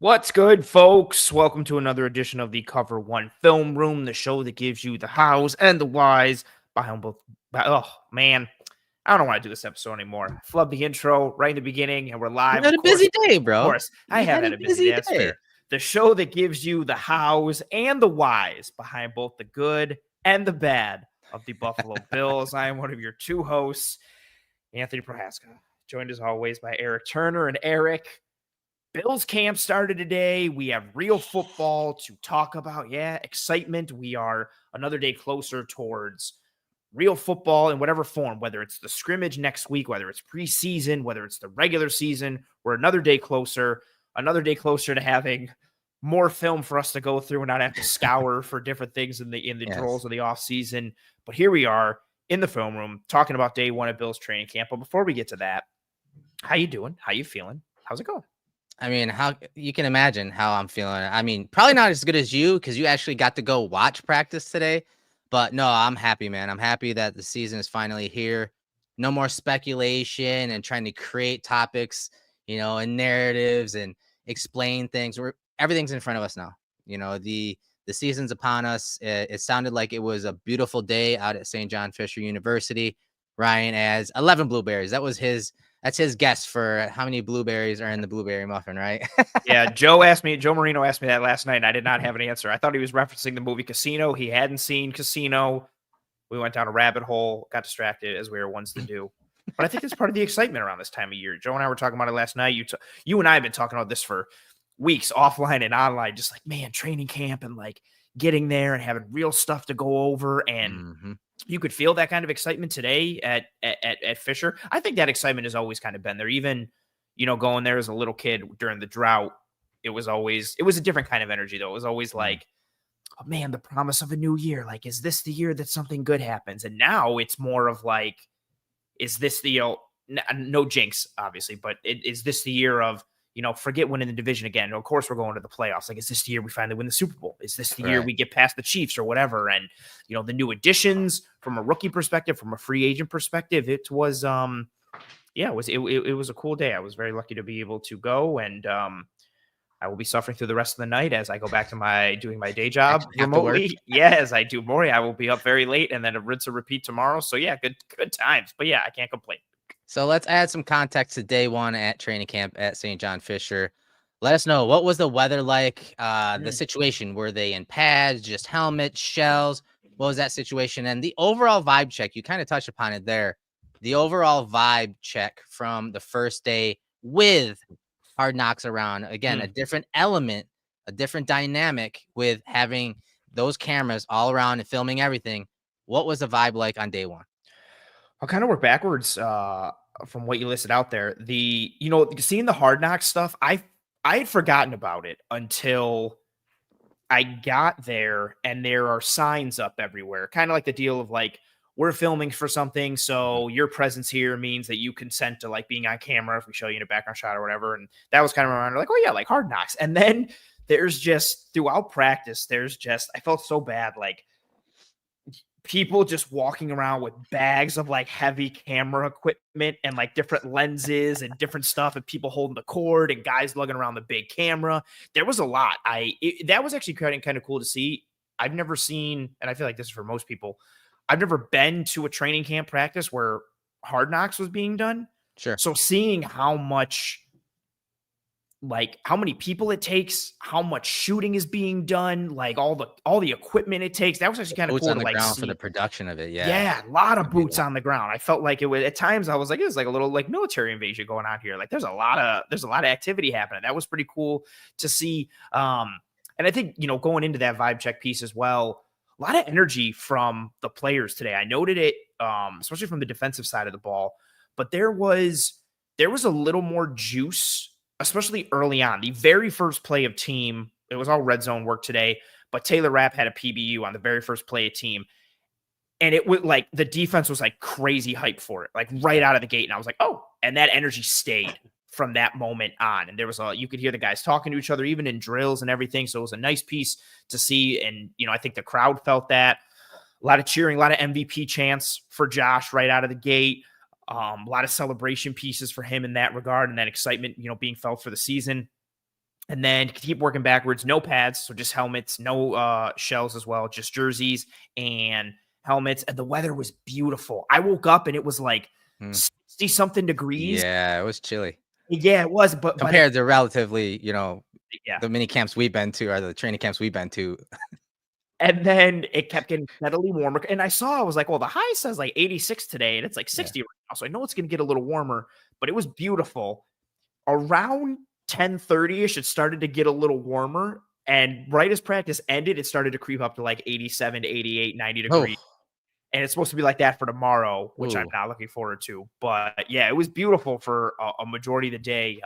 What's good, folks? Welcome to another edition of the Cover One Film Room, the show that gives you the hows and the whys behind both. Oh, man. I don't want to do this episode anymore. I flubbed the intro right in the beginning, and we're live. You had Of a course, busy day, of bro. course. I You have had had a a busy busy day. That's day. fair. The show that gives you the hows and the whys behind both the good and the bad of the Buffalo Bills. I am one of your two hosts, Anthony Prohaska, joined as always by Eric Turner. And Eric, Bills camp started today. We have real football to talk about. Yeah, excitement. We are another day closer towards real football in whatever form, whether it's the scrimmage next week, whether it's preseason, whether it's the regular season. We're another day closer to having more film for us to go through and not have to scour for different things in the drills of the offseason. But here we are in the film room talking about day one of Bills training camp. But before we get to that, how you doing? How you feeling? How's it going? I mean, how you can imagine how I'm feeling. I mean, probably not as good as you because you actually got to go watch practice today. But no, I'm happy, man. I'm happy that the season is finally here. No more speculation and trying to create topics, and narratives and explain things. Everything's in front of us now. The season's upon us. It sounded like it was a beautiful day out at St. John Fisher University. Ryan adds 11 blueberries. That's his guess for how many blueberries are in the blueberry muffin, right? Yeah, Joe Marino asked me that last night, and I did not have an answer. I thought he was referencing the movie Casino. He hadn't seen Casino. We went down a rabbit hole, got distracted as we were ones to do. But I think that's part of the excitement around this time of year. Joe and I were talking about it last night. You and I have been talking about this for weeks, offline and online, just like, man, training camp and like getting there and having real stuff to go over. And you could feel that kind of excitement today at Fisher. I think that excitement has always kind of been there. Even, going there as a little kid during the drought, it was a different kind of energy though. It was always like, oh man, the promise of a new year. Like, is this the year that something good happens? And now it's more of like, is this the, no jinx, obviously, but is this the year of, forget winning the division again. Of course, we're going to the playoffs. Like, is this the year we finally win the Super Bowl? Is this the year we get past the Chiefs or whatever? And, the new additions from a rookie perspective, from a free agent perspective, it was, it was a cool day. I was very lucky to be able to go, and I will be suffering through the rest of the night as I go back to doing my day job remotely. Yeah, as I do more, I will be up very late and then a rinse and repeat tomorrow. So yeah, good times. But yeah, I can't complain. So let's add some context to day one at training camp at St. John Fisher. Let us know, what was the weather like? The situation, were they in pads, just helmets, shells? What was that situation? And the overall vibe check, you kind of touched upon it there. The overall vibe check from the first day with Hard Knocks around. Again, a different element, a different dynamic with having those cameras all around and filming everything. What was the vibe like on day one? I'll kind of work backwards from what you listed out there. Seeing the Hard Knocks stuff, I had forgotten about it until I got there, and there are signs up everywhere. Kind of like the deal of like, we're filming for something, so your presence here means that you consent to like being on camera if we show you in a background shot or whatever. And that was kind of around like, oh yeah, like Hard Knocks. And then there's just throughout practice, I felt so bad, like people just walking around with bags of like heavy camera equipment and like different lenses and different stuff, and people holding the cord and guys lugging around the big camera. There was a lot. That was actually kind of cool to see. I've never seen, and I feel like this is for most people, I've never been to a training camp practice where Hard Knocks was being done. Sure. So seeing how many people it takes, how much shooting is being done, like all the equipment it takes, that was actually kind of cool on to the like ground see. For the production of it. Yeah, a lot of boots on the ground. I felt like it was, at times I was like, it was like a little like military invasion going on here. Like there's a lot of activity happening. That was pretty cool to see. And I think, going into that vibe check piece as well, a lot of energy from the players today. I noted it, especially from the defensive side of the ball, but there was a little more juice, especially early on. The very first play of team, it was all red zone work today, but Taylor Rapp had a PBU on the very first play of team. And it was like, the defense was like crazy hype for it, like right out of the gate. And I was like, oh, and that energy stayed from that moment on. And there was you could hear the guys talking to each other, even in drills and everything. So it was a nice piece to see. And, I think the crowd felt that. A lot of cheering, a lot of MVP chants for Josh right out of the gate. A lot of celebration pieces for him in that regard, and that excitement, being felt for the season. And then keep working backwards. No pads, so just helmets, no shells as well, just jerseys and helmets. And the weather was beautiful. I woke up and it was like 60 something degrees. Yeah, it was chilly. Yeah, it was. But compared to relatively, yeah. the mini camps we've been to or the training camps we've been to. And then it kept getting steadily warmer. And I was like, well, the high says like 86 today, and it's like 60 right now. So I know it's going to get a little warmer, but it was beautiful. Around 10:30ish, it started to get a little warmer. And right as practice ended, it started to creep up to like 87 to 88, 90 degrees. And it's supposed to be like that for tomorrow, which I'm not looking forward to. But yeah, it was beautiful for a majority of the day.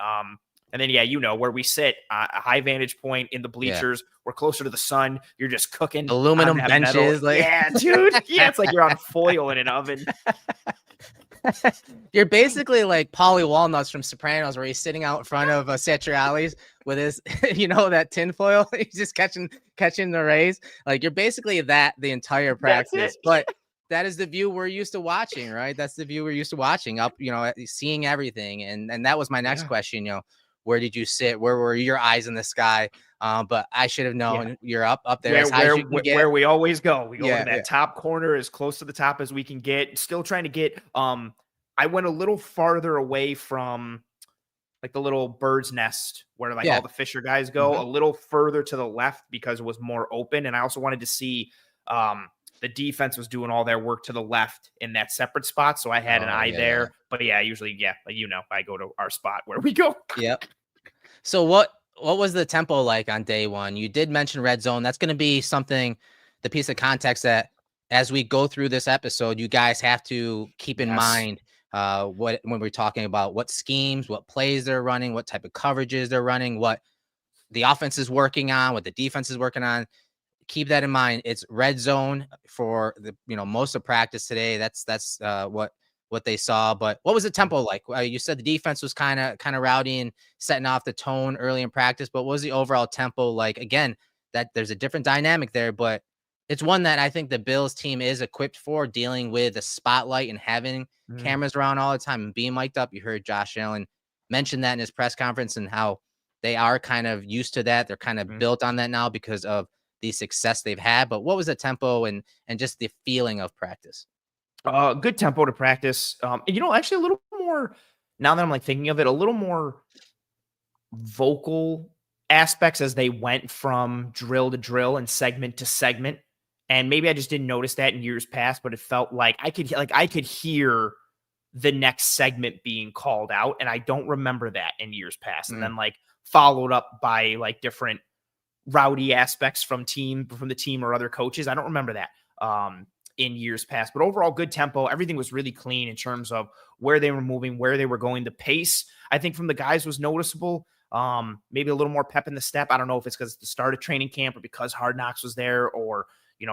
And then, where we sit, a high vantage point in the bleachers. We're closer to the sun. You're just cooking. Aluminum benches. Yeah, dude. Yeah, it's like you're on foil in an oven. You're basically like Paulie Walnuts from Sopranos, where he's sitting out in front of Satriali's with his, that tinfoil. He's just catching the rays. Like, you're basically that the entire practice. But that is the view we're used to watching, right? That's the view we're used to watching, up, seeing everything. And that was my next question. Where did you sit? Where were your eyes in the sky? But I should have known you're up there. Where we always go. We go to that top corner, as close to the top as we can get. Still trying to get. I went a little farther away from like the little bird's nest where all the Fisher guys go. A little further to the left because it was more open, and I also wanted to see. The defense was doing all their work to the left in that separate spot, so I had an eye there. But usually, I go to our spot where we go. Yep. So what was the tempo like on day one? You did mention red zone. That's going to be something, the piece of context that as we go through this episode, you guys have to keep in mind when we're talking about what schemes, what plays they're running, what type of coverages they're running, what the offense is working on, what the defense is working on. Keep that in mind. It's red zone for the most of practice today. That's what they saw. But what was the tempo like? You said the defense was kind of rowdy and setting off the tone early in practice, but what was the overall tempo like? Again, that there's a different dynamic there, but it's one that I think the Bills team is equipped for, dealing with the spotlight and having cameras around all the time and being mic'd up. You heard Josh Allen mention that in his press conference and how they are kind of used to that. They're kind of built on that now because of the success they've had. But what was the tempo and just the feeling of practice? Good tempo to practice. Actually a little more, now that I'm like thinking of it, a little more vocal aspects as they went from drill to drill and segment to segment. And maybe I just didn't notice that in years past, but it felt like I could hear the next segment being called out. And I don't remember that in years past. And then followed up by different rowdy aspects from the team or other coaches. I don't remember that in years past, but overall good tempo. Everything was really clean in terms of where they were moving, where they were going. The pace, I think, from the guys was noticeable. Maybe a little more pep in the step. I don't know if it's because it's the start of training camp or because Hard Knocks was there or,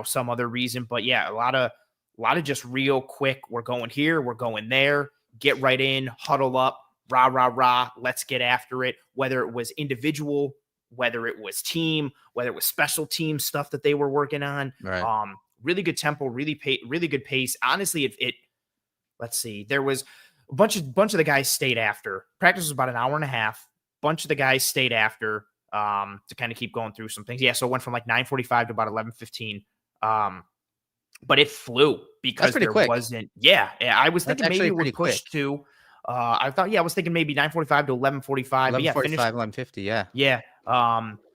some other reason, but a lot of just real quick. We're going here, we're going there, get right in, huddle up, rah, rah, rah. Let's get after it. Whether it was individual, whether it was team, whether it was special team stuff that they were working on. Right. Really good tempo, really good pace. Honestly, let's see, there was a bunch of the guys stayed after. Practice was about an hour and a half. Bunch of the guys stayed after to kind of keep going through some things. Yeah, so it went from 9:45 to about 11:15. But it flew because there quick. Wasn't. Yeah, I was thinking maybe it would push to. I thought, I was thinking maybe 9:45 to 11:45. 11:45, 11:50. Yeah. Yeah.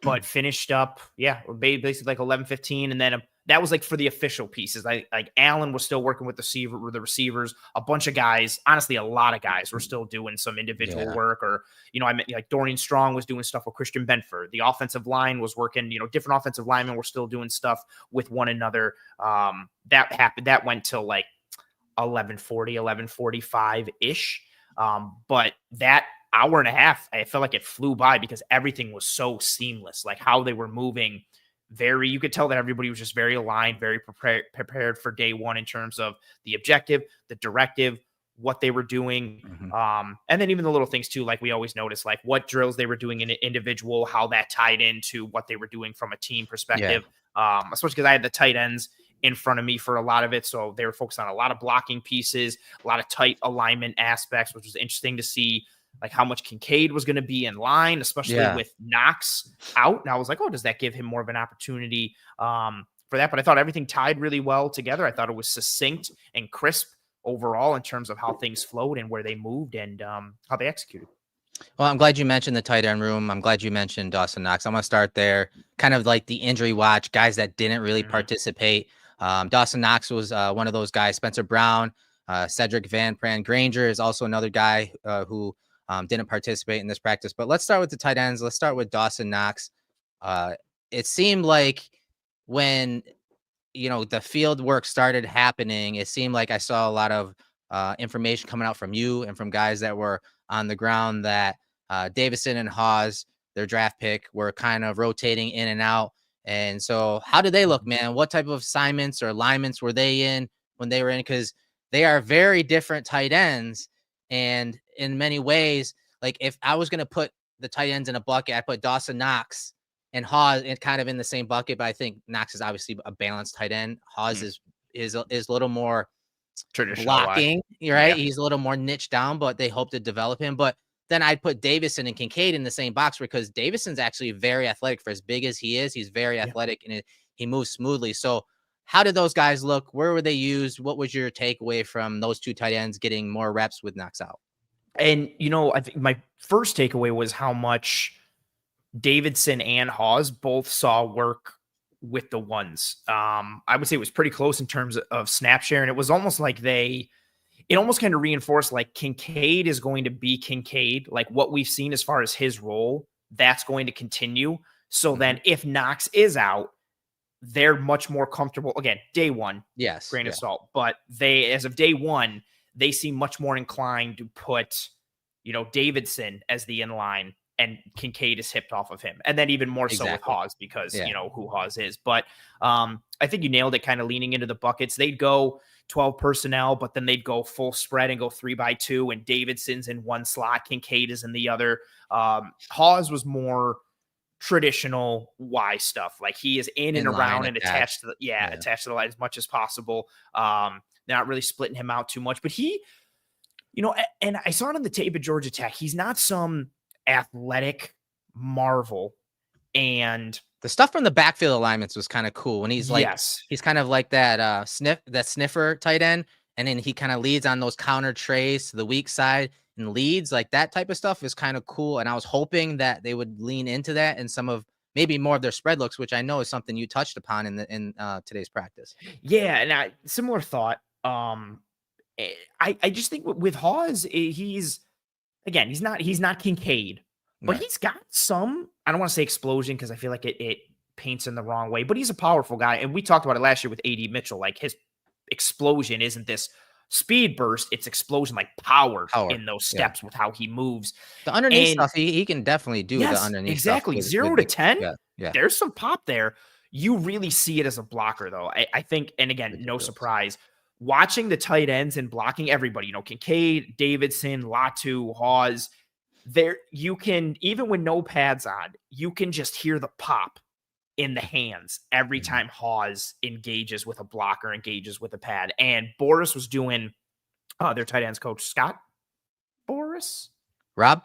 But finished up, basically 11:15, and then that was for the official pieces. Like Allen was still working with the receivers. A bunch of guys, honestly, a lot of guys were still doing some individual work, or I meant Dorian Strong was doing stuff with Christian Benford. The offensive line was working. Different offensive linemen were still doing stuff with one another. That happened. That went till 11:40, 11:45 ish. But that hour and a half, I felt like it flew by because everything was so seamless. How they were moving, you could tell that everybody was just very aligned, very prepared for day one in terms of the objective, the directive, what they were doing. And then even the little things too, we always notice, what drills they were doing in an individual, how that tied into what they were doing from a team perspective. Especially because I had the tight ends in front of me for a lot of it. So they were focused on a lot of blocking pieces, a lot of tight alignment aspects, which was interesting to see. like how much Kincaid was going to be in line, especially with Knox out. And I was like, oh, does that give him more of an opportunity for that? But I thought everything tied really well together. I thought it was succinct and crisp overall in terms of how things flowed and where they moved and how they executed. Well, I'm glad you mentioned the tight end room. I'm glad you mentioned Dawson Knox. I'm going to start there. Kind of like the injury watch, guys that didn't really participate. Dawson Knox was one of those guys. Spencer Brown, Cedric Van Pran Granger is also another guy who didn't participate in this practice. But let's start with the tight ends. Let's start with Dawson Knox. It seemed like when, the field work started happening, it seemed like I saw a lot of information coming out from you and from guys that were on the ground that Davidson and Hawes, their draft pick, were kind of rotating in and out. And so how did they look, man? What type of assignments or alignments were they in when they were in? Because they are very different tight ends. And in many ways, like if I was going to put the tight ends in a bucket, I put Dawson Knox and Hawes kind of in the same bucket. But I think Knox is obviously a balanced tight end. Hawes is a little more traditional blocking, right? Yeah. He's a little more niche down, but they hope to develop him. But then I'd put Davidson and Kincaid in the same box because Davidson's actually very athletic for as big as he is. He's very athletic and he moves smoothly. So how did those guys look? Where were they used? What was your takeaway from those two tight ends getting more reps with Knox out? And, I think my first takeaway was how much Davidson and Hawes both saw work with the ones. I would say it was pretty close in terms of snap share. And it was almost like it almost kind of reinforced like Kincaid is going to be Kincaid. Like what we've seen as far as his role, that's going to continue. So then if Knox is out, they're much more comfortable. Again, day one, grain of salt. But they, as of day one, they seem much more inclined to put, Davidson as the inline and Kincaid is hipped off of him. And then even more so with Hawes because, who Hawes is. But I think you nailed it kind of leaning into the buckets. They'd go 12 personnel, but then they'd go full spread and go 3x2 and Davidson's in one slot. Kincaid is in the other. Hawes was more traditional Y stuff. Like he is in and around and attached to attached to the line as much as possible. Not really splitting him out too much, but he, and I saw it on the tape at Georgia Tech. He's not some athletic marvel, and the stuff from the backfield alignments was kind of cool when he's like he's kind of like that sniffer tight end, and then he kind of leads on those counter trays to the weak side and leads. Like that type of stuff is kind of cool, and I was hoping that they would lean into that and some of maybe more of their spread looks, which I know is something you touched upon in today's practice. And similar thought. I just think with Hawes, he's not Kincaid, but he's got some, I don't want to say explosion because I feel like it paints in the wrong way, but he's a powerful guy. And we talked about it last year with AD Mitchell. Like his explosion isn't this speed burst, it's explosion, like power in those steps with how he moves. The underneath stuff, he can definitely do the underneath exactly. Stuff 0 to 10. There's some pop there. You really see it as a blocker though. I think, and again, no surprise, watching the tight ends and blocking everybody, Kincaid, Davidson, Latu, Hawes, there you can, even with no pads on, you can just hear the pop in the hands every time Hawes engages with a blocker, engages with a pad. And Boris was doing their tight ends coach, Scott Boris? Rob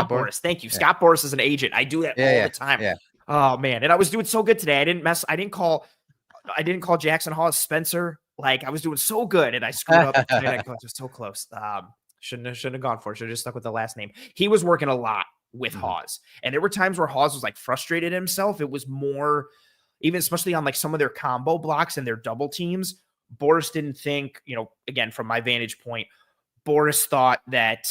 Boris. Thank you. Scott Boris is an agent. I do that all the time. Oh man. And I was doing so good today. I didn't call Jackson Hawes Spencer. Like I was doing so good and I screwed up. It was so close. Shouldn't have gone for it. Should have just stuck with the last name. He was working a lot with Hawes. And there were times where Hawes was like frustrated himself. It was more, even especially on like some of their combo blocks and their double teams, Boris didn't think, again, from my vantage point, Boris thought that,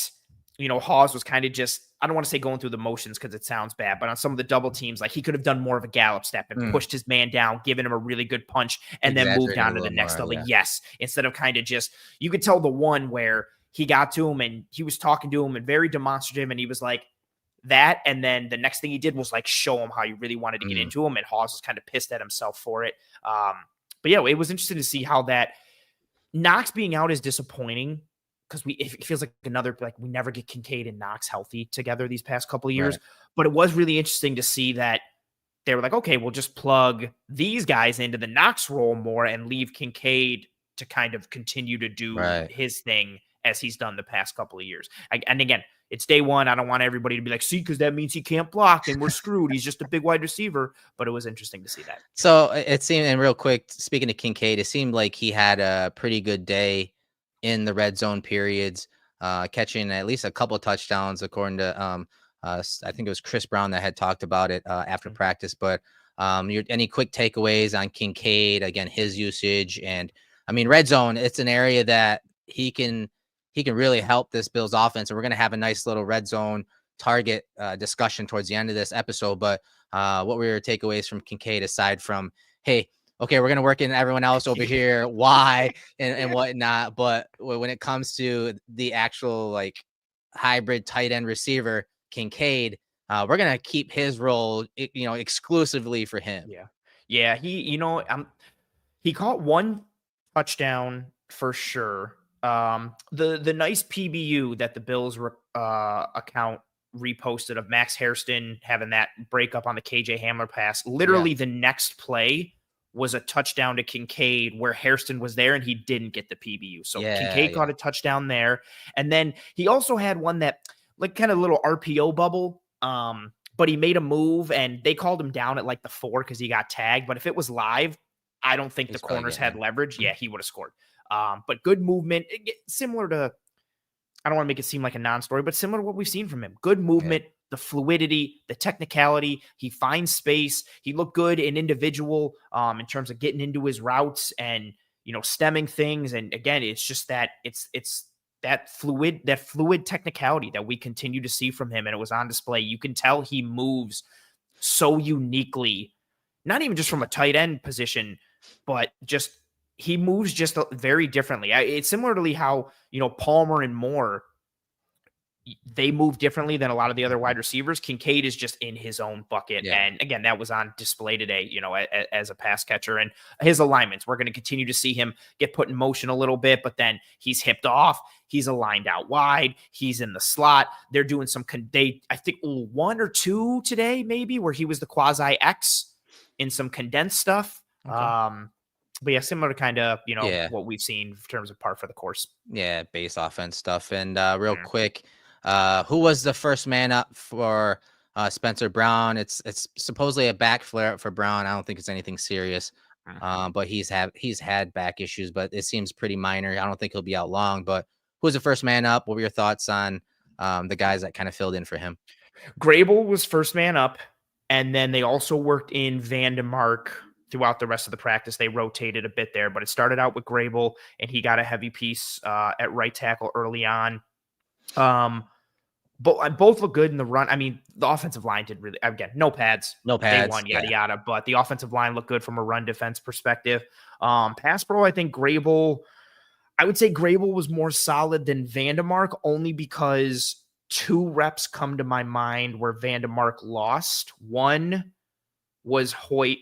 Hawes was kind of just, I don't want to say going through the motions because it sounds bad, but on some of the double teams, like he could have done more of a gallop step and pushed his man down, given him a really good punch, and then moved down to the next level. Yes. Instead of kind of just, you could tell the one where he got to him and he was talking to him and very demonstrative. And he was like that. And then the next thing he did was like show him how he really wanted to get into him. And Hawes was kind of pissed at himself for it. But yeah, it was interesting to see how that Knox being out is disappointing because it feels like we never get Kincaid and Knox healthy together these past couple of years. Right. But it was really interesting to see that they were like, okay, we'll just plug these guys into the Knox role more and leave Kincaid to kind of continue to do his thing as he's done the past couple of years. And again, it's day one. I don't want everybody to be like, see, because that means he can't block and we're screwed. He's just a big wide receiver. But it was interesting to see that. So it seemed, and real quick, speaking to Kincaid, it seemed like he had a pretty good day in the red zone periods, catching at least a couple of touchdowns, according to I think it was Chris Brown that had talked about it after practice. But any quick takeaways on Kincaid, again, his usage? And I mean, red zone, it's an area that he can really help this Bills offense. And we're going to have a nice little red zone target discussion towards the end of this episode. But what were your takeaways from Kincaid, aside from, hey, okay, we're going to work in everyone else over here, why and whatnot. But when it comes to the actual like hybrid tight end receiver, Kincaid, we're going to keep his role, exclusively for him. Yeah. He caught one touchdown for sure. The nice PBU that the Bills account reposted of Max Hairston having that breakup on the KJ Hamler pass. Literally the next play was a touchdown to Kincaid where Hairston was there and he didn't get the PBU. So Kincaid caught a touchdown there. And then he also had one that like kind of little RPO bubble. But he made a move and they called him down at like the 4 because he got tagged. But if it was live, I don't think the corners had leverage. Yeah, he would have scored. But good movement, similar to, I don't want to make it seem like a non-story, but similar to what we've seen from him. Good movement, the fluidity, the technicality. He finds space. He looked good in individual in terms of getting into his routes and, stemming things. And again, it's just that it's that fluid technicality that we continue to see from him. And it was on display. You can tell he moves so uniquely, not even just from a tight end position, but just he moves just very differently. It's similarly how, Palmer and Moore, they move differently than a lot of the other wide receivers. Kincaid is just in his own bucket. Yeah. And again, that was on display today, as a pass catcher. And his alignments, we're going to continue to see him get put in motion a little bit, but then he's hipped off. He's aligned out wide. He's in the slot. They're doing some, I think 1 or 2 today, maybe, where he was the quasi X in some condensed stuff. Okay. But yeah, similar to kind of, what we've seen in terms of par for the course. Yeah, base offense stuff. And real quick, who was the first man up for Spencer Brown? It's supposedly a back flare up for Brown. I don't think it's anything serious, but he's had back issues, but it seems pretty minor. I don't think he'll be out long. But who was the first man up? What were your thoughts on the guys that kind of filled in for him? Grable was first man up, and then they also worked in Vandemark throughout the rest of the practice. They rotated a bit there, but it started out with Grable, and he got a heavy piece at right tackle early on. But both look good in the run. I mean, the offensive line did really, again, no pads. They won, yada, yada. But the offensive line looked good from a run defense perspective. Pass pro, I think I would say Grable was more solid than Vandemark, only because 2 reps come to my mind where Vandemark lost. One was Hoyt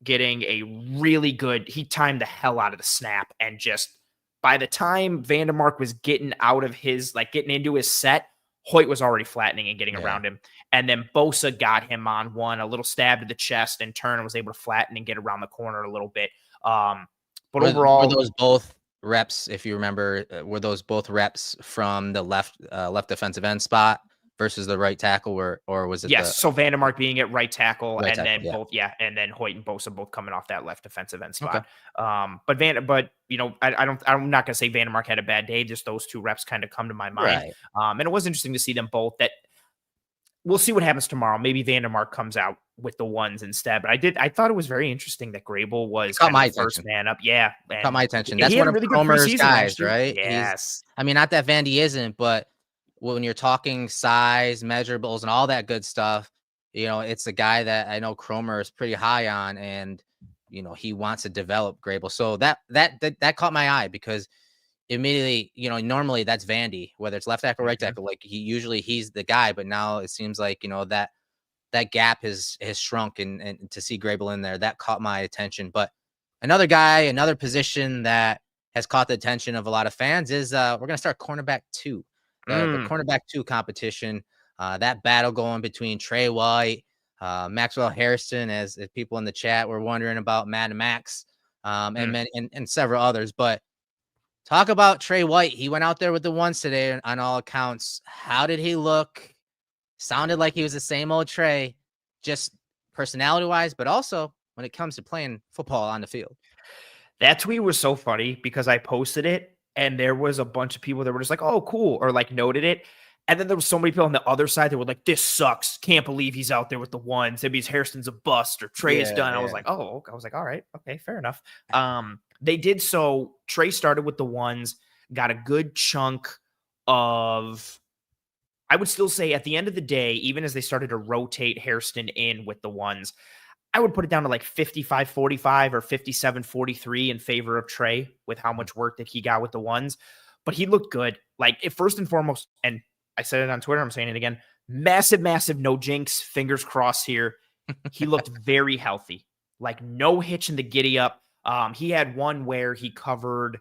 getting a really good, he timed the hell out of the snap, and just by the time Vandemark was getting out of his, getting into his set, Hoyt was already flattening and getting around him. And then Bosa got him on one, a little stab to the chest, and turn and was able to flatten and get around the corner a little bit. But overall, were those both reps, if you remember, were those both reps from the left defensive end spot versus the right tackle, or was it? Yes. So Vandemark being at right tackle, and then and then Hoyt and Bosa both coming off that left defensive end spot. Okay. But I'm not gonna say Vandemark had a bad day. Just those 2 reps kind of come to my mind. Right. And it was interesting to see them both. That we'll see what happens tomorrow. Maybe Vandemark comes out with the ones instead. But I thought it was very interesting that Grable was my first man up. Yeah, caught my attention. That's one of really Cromer's guys, right? Yes. Not that Vandy isn't, but when you're talking size, measurables, and all that good stuff, it's a guy that I know Cromer is pretty high on, and he wants to develop Grable. So that caught my eye, because immediately, normally that's Vandy, whether it's left tackle or right tackle. Like he's the guy, but now it seems like that gap has shrunk, and to see Grable in there, that caught my attention. But another position that has caught the attention of a lot of fans is we're gonna start cornerback 2. The cornerback 2 competition, that battle going between Trey White, Maxwell Hairston, as people in the chat were wondering about Mad Max, and several others. But Talk about Trey White. He went out there with the ones today on all accounts. How did he look? Sounded like he was the same old Trey, just personality-wise, but also when it comes to playing football on the field. That tweet was so funny because I posted it and there was a bunch of people that were just like, oh, cool, or like noted it. And then there was so many people on the other side that were like, this sucks. Can't believe he's out there with the ones. That means Hairston's a bust or Trey is done. I was like, oh, I was like, all right, okay, fair enough. They did so. Trey started with the ones, got a good chunk of, I would still say at the end of the day, even as they started to rotate Hairston in with the ones, I would put it down to like 55-45 or 57-43 in favor of Trey with how much work that he got with the ones. But he looked good. Like, first and foremost, and I said it on Twitter, I'm saying it again, massive no jinx, fingers crossed here. He looked very healthy, like no hitch in the giddy up. He had one where he covered,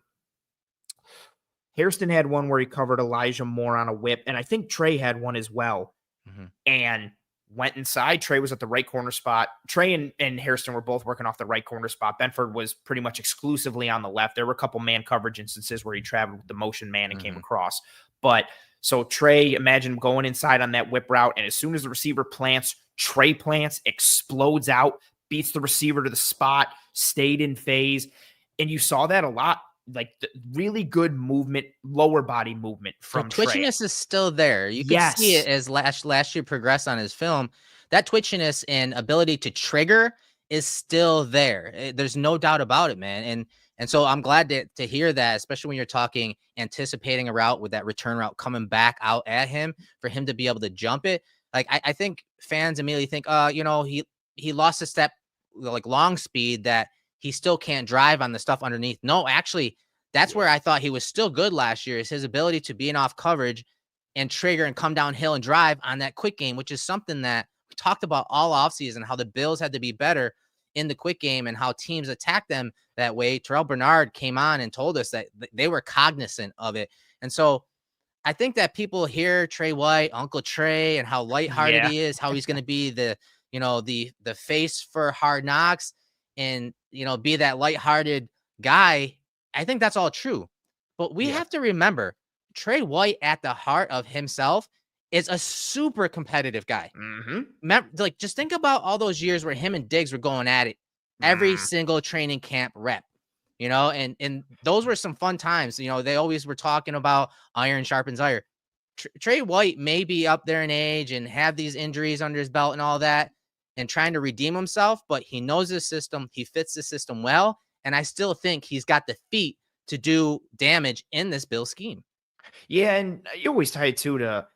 Hairston had one where he covered Elijah Moore on a whip, and I think Trey had one as well. And went inside. Trey was at the right corner spot. Trey and Hairston were both working off the right corner spot. Benford was pretty much exclusively on the left. There were a couple man coverage instances where he traveled with the motion man and came across. But so Trey, imagine going inside on that whip route, and as soon as the receiver plants, Trey plants, explodes out, beats the receiver to the spot, stayed in phase. And you saw that a lot. Like the really good movement, lower body movement from the twitchiness Trey. is still there. You can see it as last year progressed on his film. That twitchiness and ability to trigger is still there. There's no doubt about it, man. And so I'm glad to hear that, especially when you're talking anticipating a route with that return route coming back out at him for him to be able to jump it. Like I think fans immediately think, he lost a step, like long speed, that he still can't drive on the stuff underneath. No, actually, that's where I thought he was still good last year, is his ability to be in off coverage and trigger and come downhill and drive on that quick game, which is something that we talked about all offseason, how the Bills had to be better in the quick game and how teams attack them that way. Terrel Bernard came on and told us that they were cognizant of it. And so I think that people hear Trey White, Uncle Trey, and how lighthearted he is, how he's going to be the face for Hard Knocks and, be that lighthearted guy. I think that's all true. But we have to remember, Trey White at the heart of himself is a super competitive guy. Like, just think about all those years where him and Diggs were going at it every single training camp rep, and those were some fun times. They always were talking about iron sharpens iron. Trey White may be up there in age and have these injuries under his belt and all that and trying to redeem himself, but he knows his system. He fits the system well. And I still think he's got the feet to do damage in this Bill scheme. Yeah, and you always tie it to,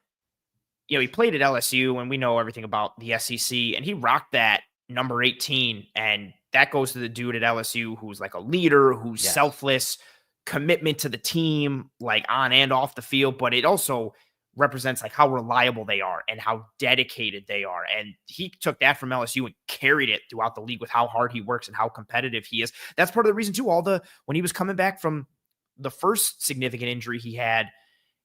he played at LSU, and we know everything about the SEC, and he rocked that number 18, and that goes to the dude at LSU who's like a leader, who's selfless, commitment to the team, like on and off the field, but it also represents like how reliable they are and how dedicated they are. And he took that from LSU and carried it throughout the league with how hard he works and how competitive he is. That's part of the reason too, when he was coming back from the first significant injury he had,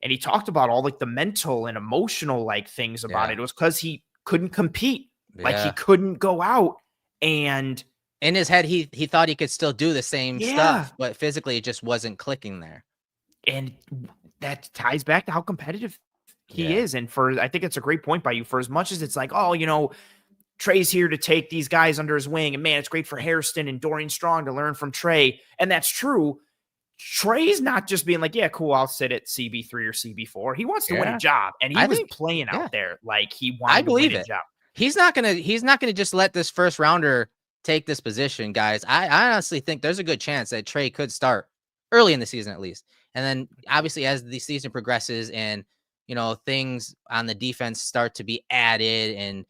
and he talked about all like the mental and emotional like things about it. It was because he couldn't compete. Like he couldn't go out, and in his head, he thought he could still do the same stuff, but physically it just wasn't clicking there. And that ties back to how competitive he is. And I think it's a great point by you. For as much as it's like, Trey's here to take these guys under his wing, and man, it's great for Hairston and Dorian Strong to learn from Trey. And that's true. Trey's not just being like, yeah, cool, I'll sit at CB3 or CB4. He wants to win a job, and he was playing out there like he wanted to win a job. He's not gonna just let this first rounder take this position, guys. I honestly think there's a good chance that Trey could start early in the season at least, and then obviously as the season progresses and things on the defense start to be added, and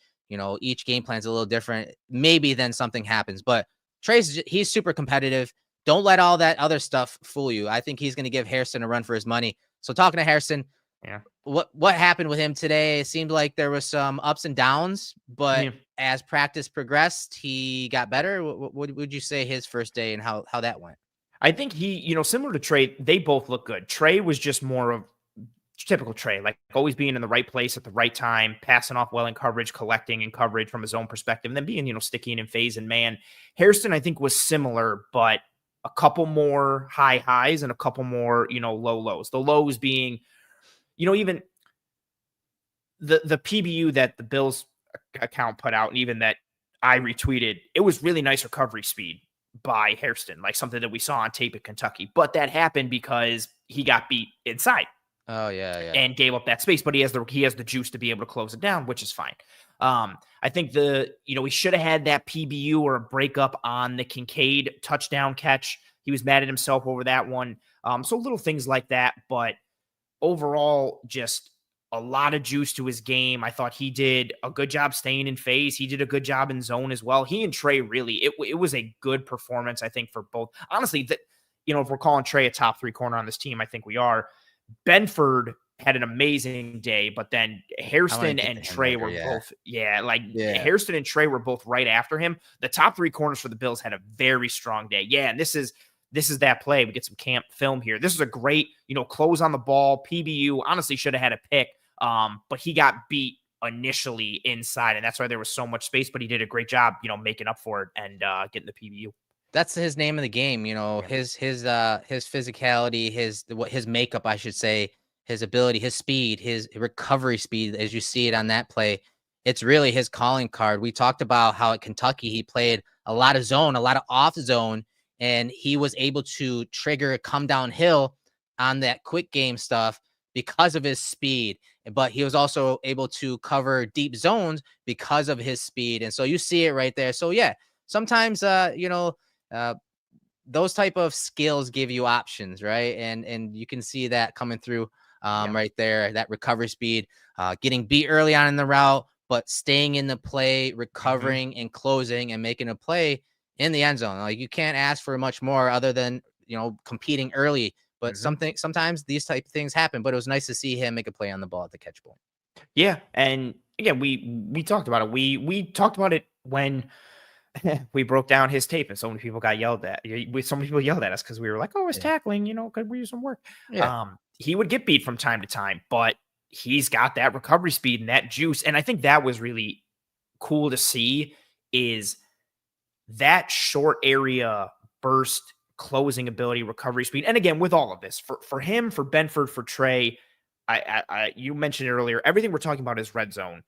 each game plan is a little different, maybe then something happens. But he's super competitive. Don't let all that other stuff fool you. I think he's going to give Hairston a run for his money. So talking to Hairston, what happened with him today? It seemed like there was some ups and downs, but as practice progressed, he got better. What would you say his first day and how that went? I think he, similar to Trey, they both look good. Trey was just more of typical Trey, like always being in the right place at the right time, passing off well in coverage, collecting in coverage from his own perspective, and then being, sticky and in phase and man. Hairston, I think, was similar, but a couple more high highs and a couple more, low lows. The lows being, even the PBU that the Bills account put out, and even that I retweeted, it was really nice recovery speed by Hairston, like something that we saw on tape at Kentucky. But that happened because he got beat inside. Oh yeah. And gave up that space, but he has the juice to be able to close it down, which is fine. I think we should have had that PBU or a breakup on the Kincaid touchdown catch. He was mad at himself over that one. So little things like that, but overall, just a lot of juice to his game. I thought he did a good job staying in phase. He did a good job in zone as well. He and Trey really, it was a good performance, I think, for both. Honestly, if we're calling Trey a top 3 corner on this team, I think we are. Benford had an amazing day, but then Hairston and Trey were both, Hairston and Trey were both right after him. The top 3 corners for the Bills had a very strong day. Yeah, and this is that play. We get some camp film here. This is a great, close on the ball. PBU honestly should have had a pick, but he got beat initially inside, and that's why there was so much space, but he did a great job, making up for it and getting the PBU. That's his name of the game, his physicality, his makeup, I should say, his ability, his speed, his recovery speed, as you see it on that play. It's really his calling card. We talked about how at Kentucky he played a lot of zone, a lot of off zone, and he was able to trigger a come downhill on that quick game stuff because of his speed. But he was also able to cover deep zones because of his speed. And so you see it right there. So yeah, sometimes those type of skills give you options, right? And you can see that coming through right there, that recovery speed, getting beat early on in the route, but staying in the play, recovering and closing and making a play in the end zone. Like, you can't ask for much more other than, competing early, but sometimes these type of things happen, but it was nice to see him make a play on the ball at the catch point. Yeah. And again, we talked about it. We talked about it when we broke down his tape, and so many people got yelled at. So many people yelled at us because we were like, "Oh, his tackling, could we use some work?" Yeah. He would get beat from time to time, but he's got that recovery speed and that juice. And I think that was really cool to see, is that short area burst, closing ability, recovery speed. And again, with all of this, for him, for Benford, for Trey, you mentioned it earlier, everything we're talking about is red zone.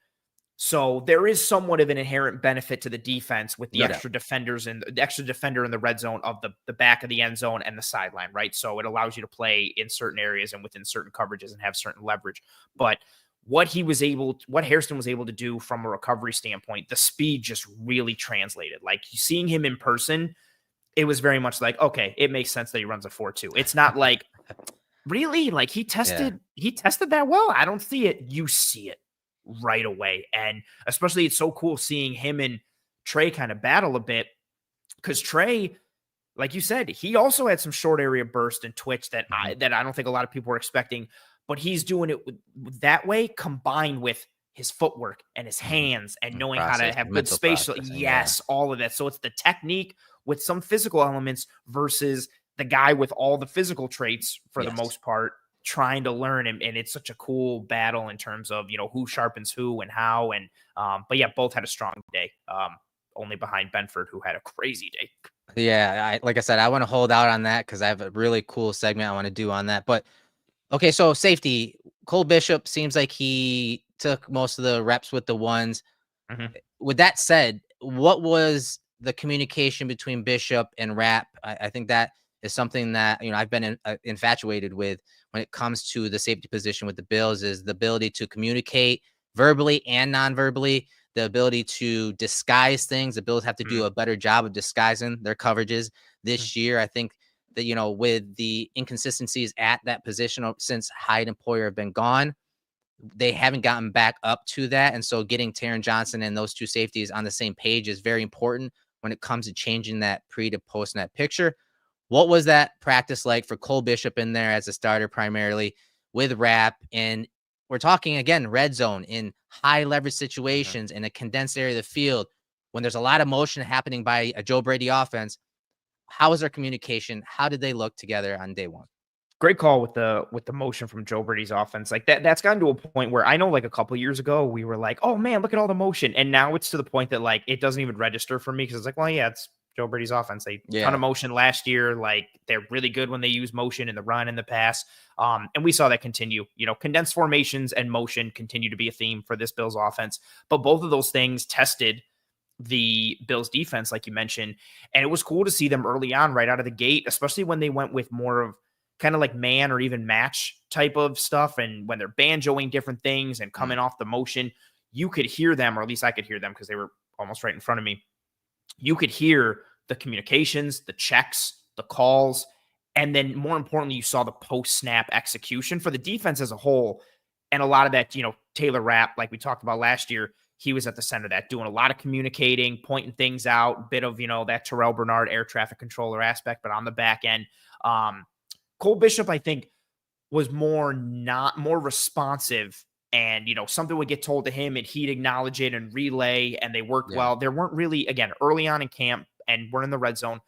So there is somewhat of an inherent benefit to the defense with the extra defenders and the extra defender in the red zone of the back of the end zone and the sideline, right? So it allows you to play in certain areas and within certain coverages and have certain leverage. But what Hairston was able to do from a recovery standpoint, the speed just really translated. Like, seeing him in person, it was very much like, okay, it makes sense that he runs a 4.2. It's not like, really? Like, he tested that well? I don't see it. You see it right away. And especially, it's so cool seeing him and Trey kind of battle a bit, because Trey, like you said, he also had some short area burst and twitch that I don't think a lot of people were expecting, but he's doing it that way, combined with his footwork and his hands and knowing how to have good space. All of that. So it's the technique with some physical elements versus the guy with all the physical traits for the most part, trying to learn. And it's such a cool battle in terms of, who sharpens who and how. And, but yeah, both had a strong day, only behind Benford, who had a crazy day. Yeah. Like I said, I want to hold out on that because I have a really cool segment I want to do on that. But okay, so safety, Cole Bishop seems like he took most of the reps with the ones. With that said, what was the communication between Bishop and Rapp? I think that is something that, I've been infatuated with when it comes to the safety position with the Bills, is the ability to communicate verbally and non-verbally, the ability to disguise things. The Bills have to do a better job of disguising their coverages this year. I think that, with the inconsistencies at that position since Hyde and Poyer have been gone, they haven't gotten back up to that. And so getting Taron Johnson and those two safeties on the same page is very important when it comes to changing that pre to post net picture. What was that practice like for Cole Bishop in there as a starter primarily with Rapp? And we're talking, again, red zone in high leverage situations in a condensed area of the field when there's a lot of motion happening by a Joe Brady offense. How was their communication? How did they look together on day one? Great call with the motion from Joe Brady's offense. Like that's gotten to a point where I know, like, a couple years ago we were like, oh man, look at all the motion. And now it's to the point that, like, it doesn't even register for me, because it's like, well, yeah, it's Joe Brady's offense. They Yeah. ton of motion last year. Like they're really good when they use motion in the run and the pass. And we saw that continue. Condensed formations and motion continue to be a theme for this Bills offense. But both of those things tested the Bills defense, like you mentioned. And it was cool to see them early on, right out of the gate, especially when they went with more of kind of like man or even match type of stuff. And when they're banjoing different things and coming off the motion, you could hear them, or at least I could hear them because they were almost right in front of me. You could hear the communications, the checks, the calls, and then more importantly, you saw the post-snap execution for the defense as a whole. And a lot of that, Taylor Rapp, like we talked about last year, he was at the center of that, doing a lot of communicating, pointing things out, bit of, that Terrel Bernard air traffic controller aspect, but on the back end. Cole Bishop, I think, was more responsive, and something would get told to him and he'd acknowledge it and relay, and they worked well. There weren't really, again, early on in camp, and we're in the red zone,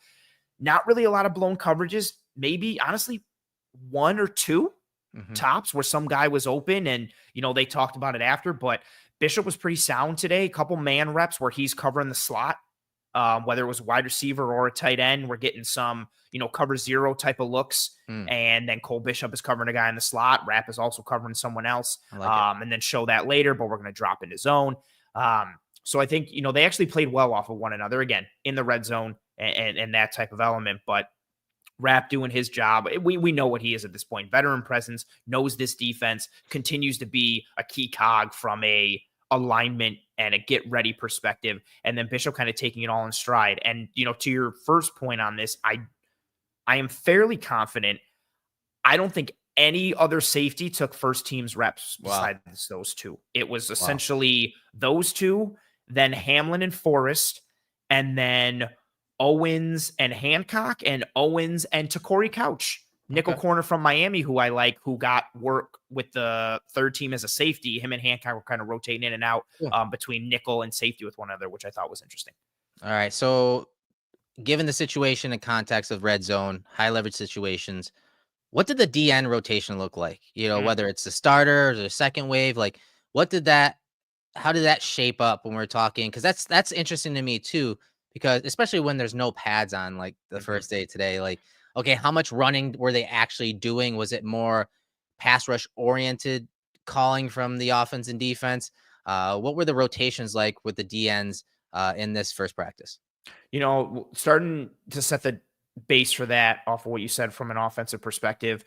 not really a lot of blown coverages, maybe honestly 1 or 2 tops where some guy was open and they talked about it after. But Bishop was pretty sound today. A couple man reps where he's covering the slot, whether it was wide receiver or a tight end. We're getting some cover zero type of looks. And then Cole Bishop is covering a guy in the slot. Rapp is also covering someone else. And then show that later, but we're going to drop into zone. So I think, they actually played well off of one another, again, in the red zone and that type of element. But Rapp doing his job. We know what he is at this point. Veteran presence, knows this defense, continues to be a key cog from a alignment and a get ready perspective. And then Bishop kind of taking it all in stride. And, to your first point on this, I am fairly confident. I don't think any other safety took first team's reps besides those two. It was essentially those two, then Hamlin and Forrest, and then Owens and Hancock, and Owens and Takori Couch, nickel corner from Miami, who I like, who got work with the third team as a safety. Him and Hancock were kind of rotating in and out between nickel and safety with one another, which I thought was interesting. All right. So given the situation and context of red zone, high leverage situations, what did the DN rotation look like? Whether it's the starter or the second wave, like how did that shape up when we're talking? Because that's interesting to me too, because especially when there's no pads on, like the first day today, like, okay, how much running were they actually doing? Was it more pass rush oriented calling from the offense and defense? What were the rotations like with the DNs in this first practice? Starting to set the base for that off of what you said from an offensive perspective,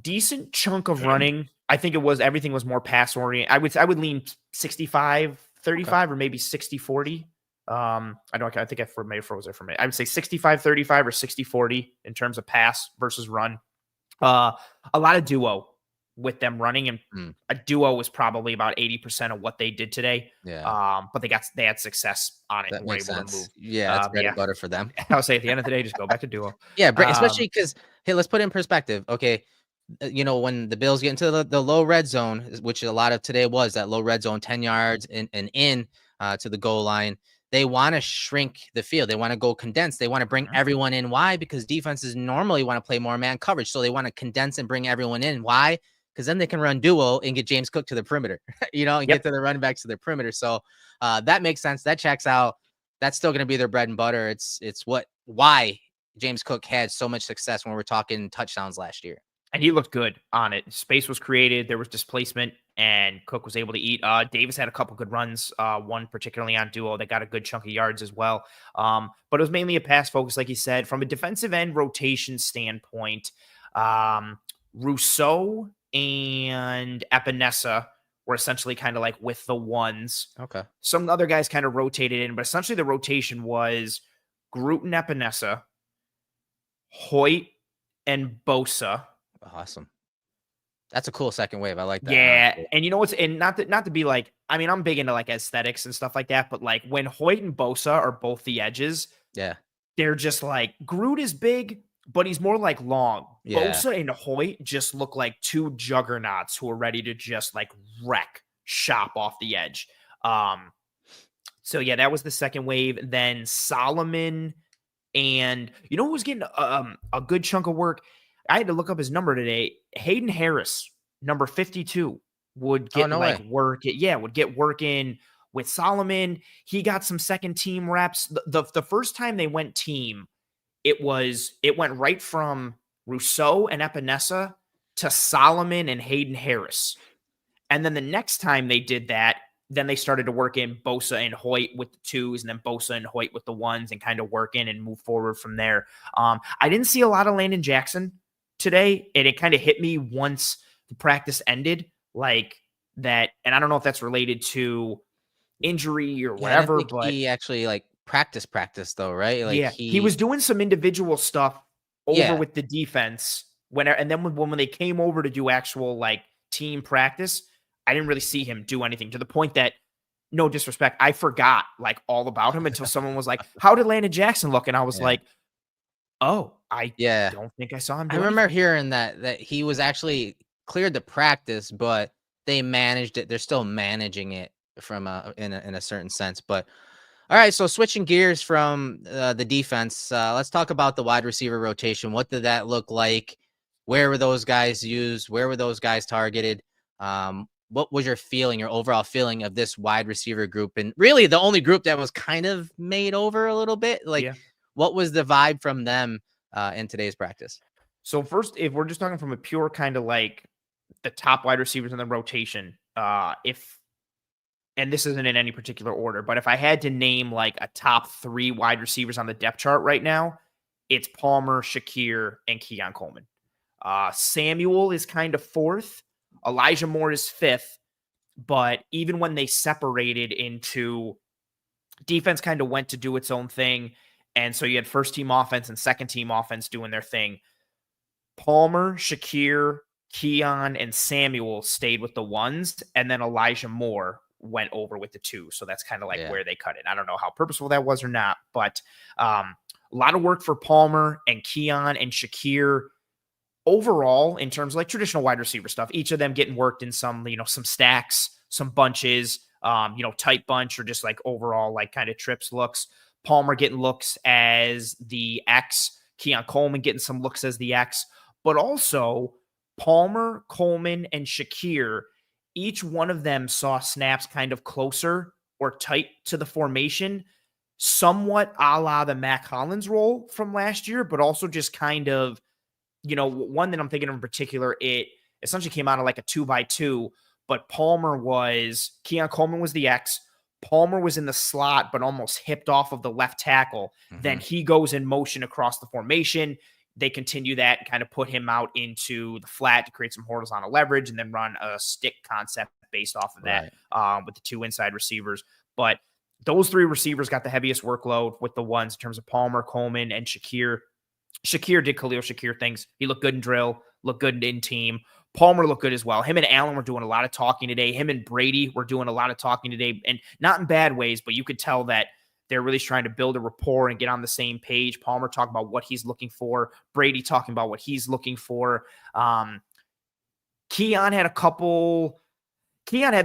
decent chunk of running. I think everything was more pass oriented. I would lean 65-35 or maybe 60-40. I think I may have froze it for me. I would say 65-35 or 60-40 in terms of pass versus run. A lot of duo with them running, and a duo was probably about 80% of what they did today. But they had success on it. That makes sense. To move. That's bread and butter for them. I would say at the end of the day, just go back to duo. Especially because, hey, let's put it in perspective. Okay, when the Bills get into the low red zone, which a lot of today was that low red zone, 10 yards and in to the goal line, they want to shrink the field. They want to go condense. They want to bring everyone in. Why? Because defenses normally want to play more man coverage. So they want to condense and bring everyone in. Why? Because then they can run duo and get James Cook to the perimeter, and get to the running backs to the perimeter. So that makes sense. That checks out. That's still going to be their bread and butter. It's why James Cook had so much success when we're talking touchdowns last year. And he looked good on it. Space was created. There was displacement, and Cook was able to eat. Davis had a couple good runs, one particularly on duo that got a good chunk of yards as well. But it was mainly a pass focus, like you said. From a defensive end rotation standpoint, Rousseau and Epinesa were essentially kind of like with the ones. Okay. Some other guys kind of rotated in, but essentially the rotation was Groot and Epinesa, Hoyt and Bosa. Awesome. That's a cool second wave. I like that. Yeah. And and not to be like, I mean, I'm big into like aesthetics and stuff like that, but like when Hoyt and Bosa are both the edges, they're just like, Groot is big, but he's more like long. Bosa and Hoyt just look like two juggernauts who are ready to just like wreck shop off the edge. So yeah, that was the second wave. Then Solomon and who was getting a good chunk of work? I had to look up his number today. Hayden Harris, number 52, would get work. Would get work in with Solomon. He got some second team reps. The first time they went team, it went right from Rousseau and Epinesa to Solomon and Hayden Harris. And then the next time they did that, then they started to work in Bosa and Hoyt with the 2s, and then Bosa and Hoyt with the 1s, and kind of work in and move forward from there. I didn't see a lot of Landon Jackson today, and it kind of hit me once the practice ended, like that. And I don't know if that's related to injury or whatever, but he actually like practice though, right? Like he was doing some individual stuff over with the defense and then when they came over to do actual like team practice, I didn't really see him do anything, to the point that, no disrespect, I forgot like all about him until someone was like, how did Landon Jackson look? And I was like, oh, I don't think I saw him do I remember anything. hearing that he was actually cleared to practice, but they managed it. They're still managing it from in a certain sense. But all right, so switching gears from the defense, let's talk about the wide receiver rotation. What did that look like? Where were those guys used? Where were those guys targeted? What was your overall feeling of this wide receiver group? And really the only group that was kind of made over a little bit. Like, what was the vibe from them in today's practice? So first, if we're just talking from a pure kind of like the top wide receivers in the rotation, and this isn't in any particular order, but if I had to name like a top 3 wide receivers on the depth chart right now, it's Palmer, Shakir, and Keon Coleman. Samuel is kind of 4th. Elijah Moore is 5th. But even when they separated into defense, kind of went to do its own thing. And so you had first team offense and second team offense doing their thing. Palmer, Shakir, Keon, and Samuel stayed with the 1s. And then Elijah Moore went over with the 2. So that's kind of like where they cut it. I don't know how purposeful that was or not, but a lot of work for Palmer and Keon and Shakir overall in terms of like traditional wide receiver stuff. Each of them getting worked in some, some stacks, some bunches, tight bunch, or just like overall like kind of trips looks. Palmer getting looks as the X, Keon Coleman getting some looks as the X, but also Palmer, Coleman, and Shakir, each one of them saw snaps kind of closer or tight to the formation, somewhat a la the Mac Hollins role from last year, but also just kind of, one that I'm thinking of in particular, it essentially came out of like a 2x2, but Keon Coleman was the X. Palmer was in the slot, but almost hipped off of the left tackle. Mm-hmm. Then he goes in motion across the formation. They continue that and kind of put him out into the flat to create some horizontal leverage, and then run a stick concept based off of that with the 2 inside receivers. But those 3 receivers got the heaviest workload with the 1s in terms of Palmer, Coleman, and Shakir. Shakir did Khalil Shakir things. He looked good in drill, looked good in team. Palmer looked good as well. Him and Allen were doing a lot of talking today. Him and Brady were doing a lot of talking today, and not in bad ways, but you could tell that they're really trying to build a rapport and get on the same page. Palmer talking about what he's looking for. Brady talking about what he's looking for. Keon had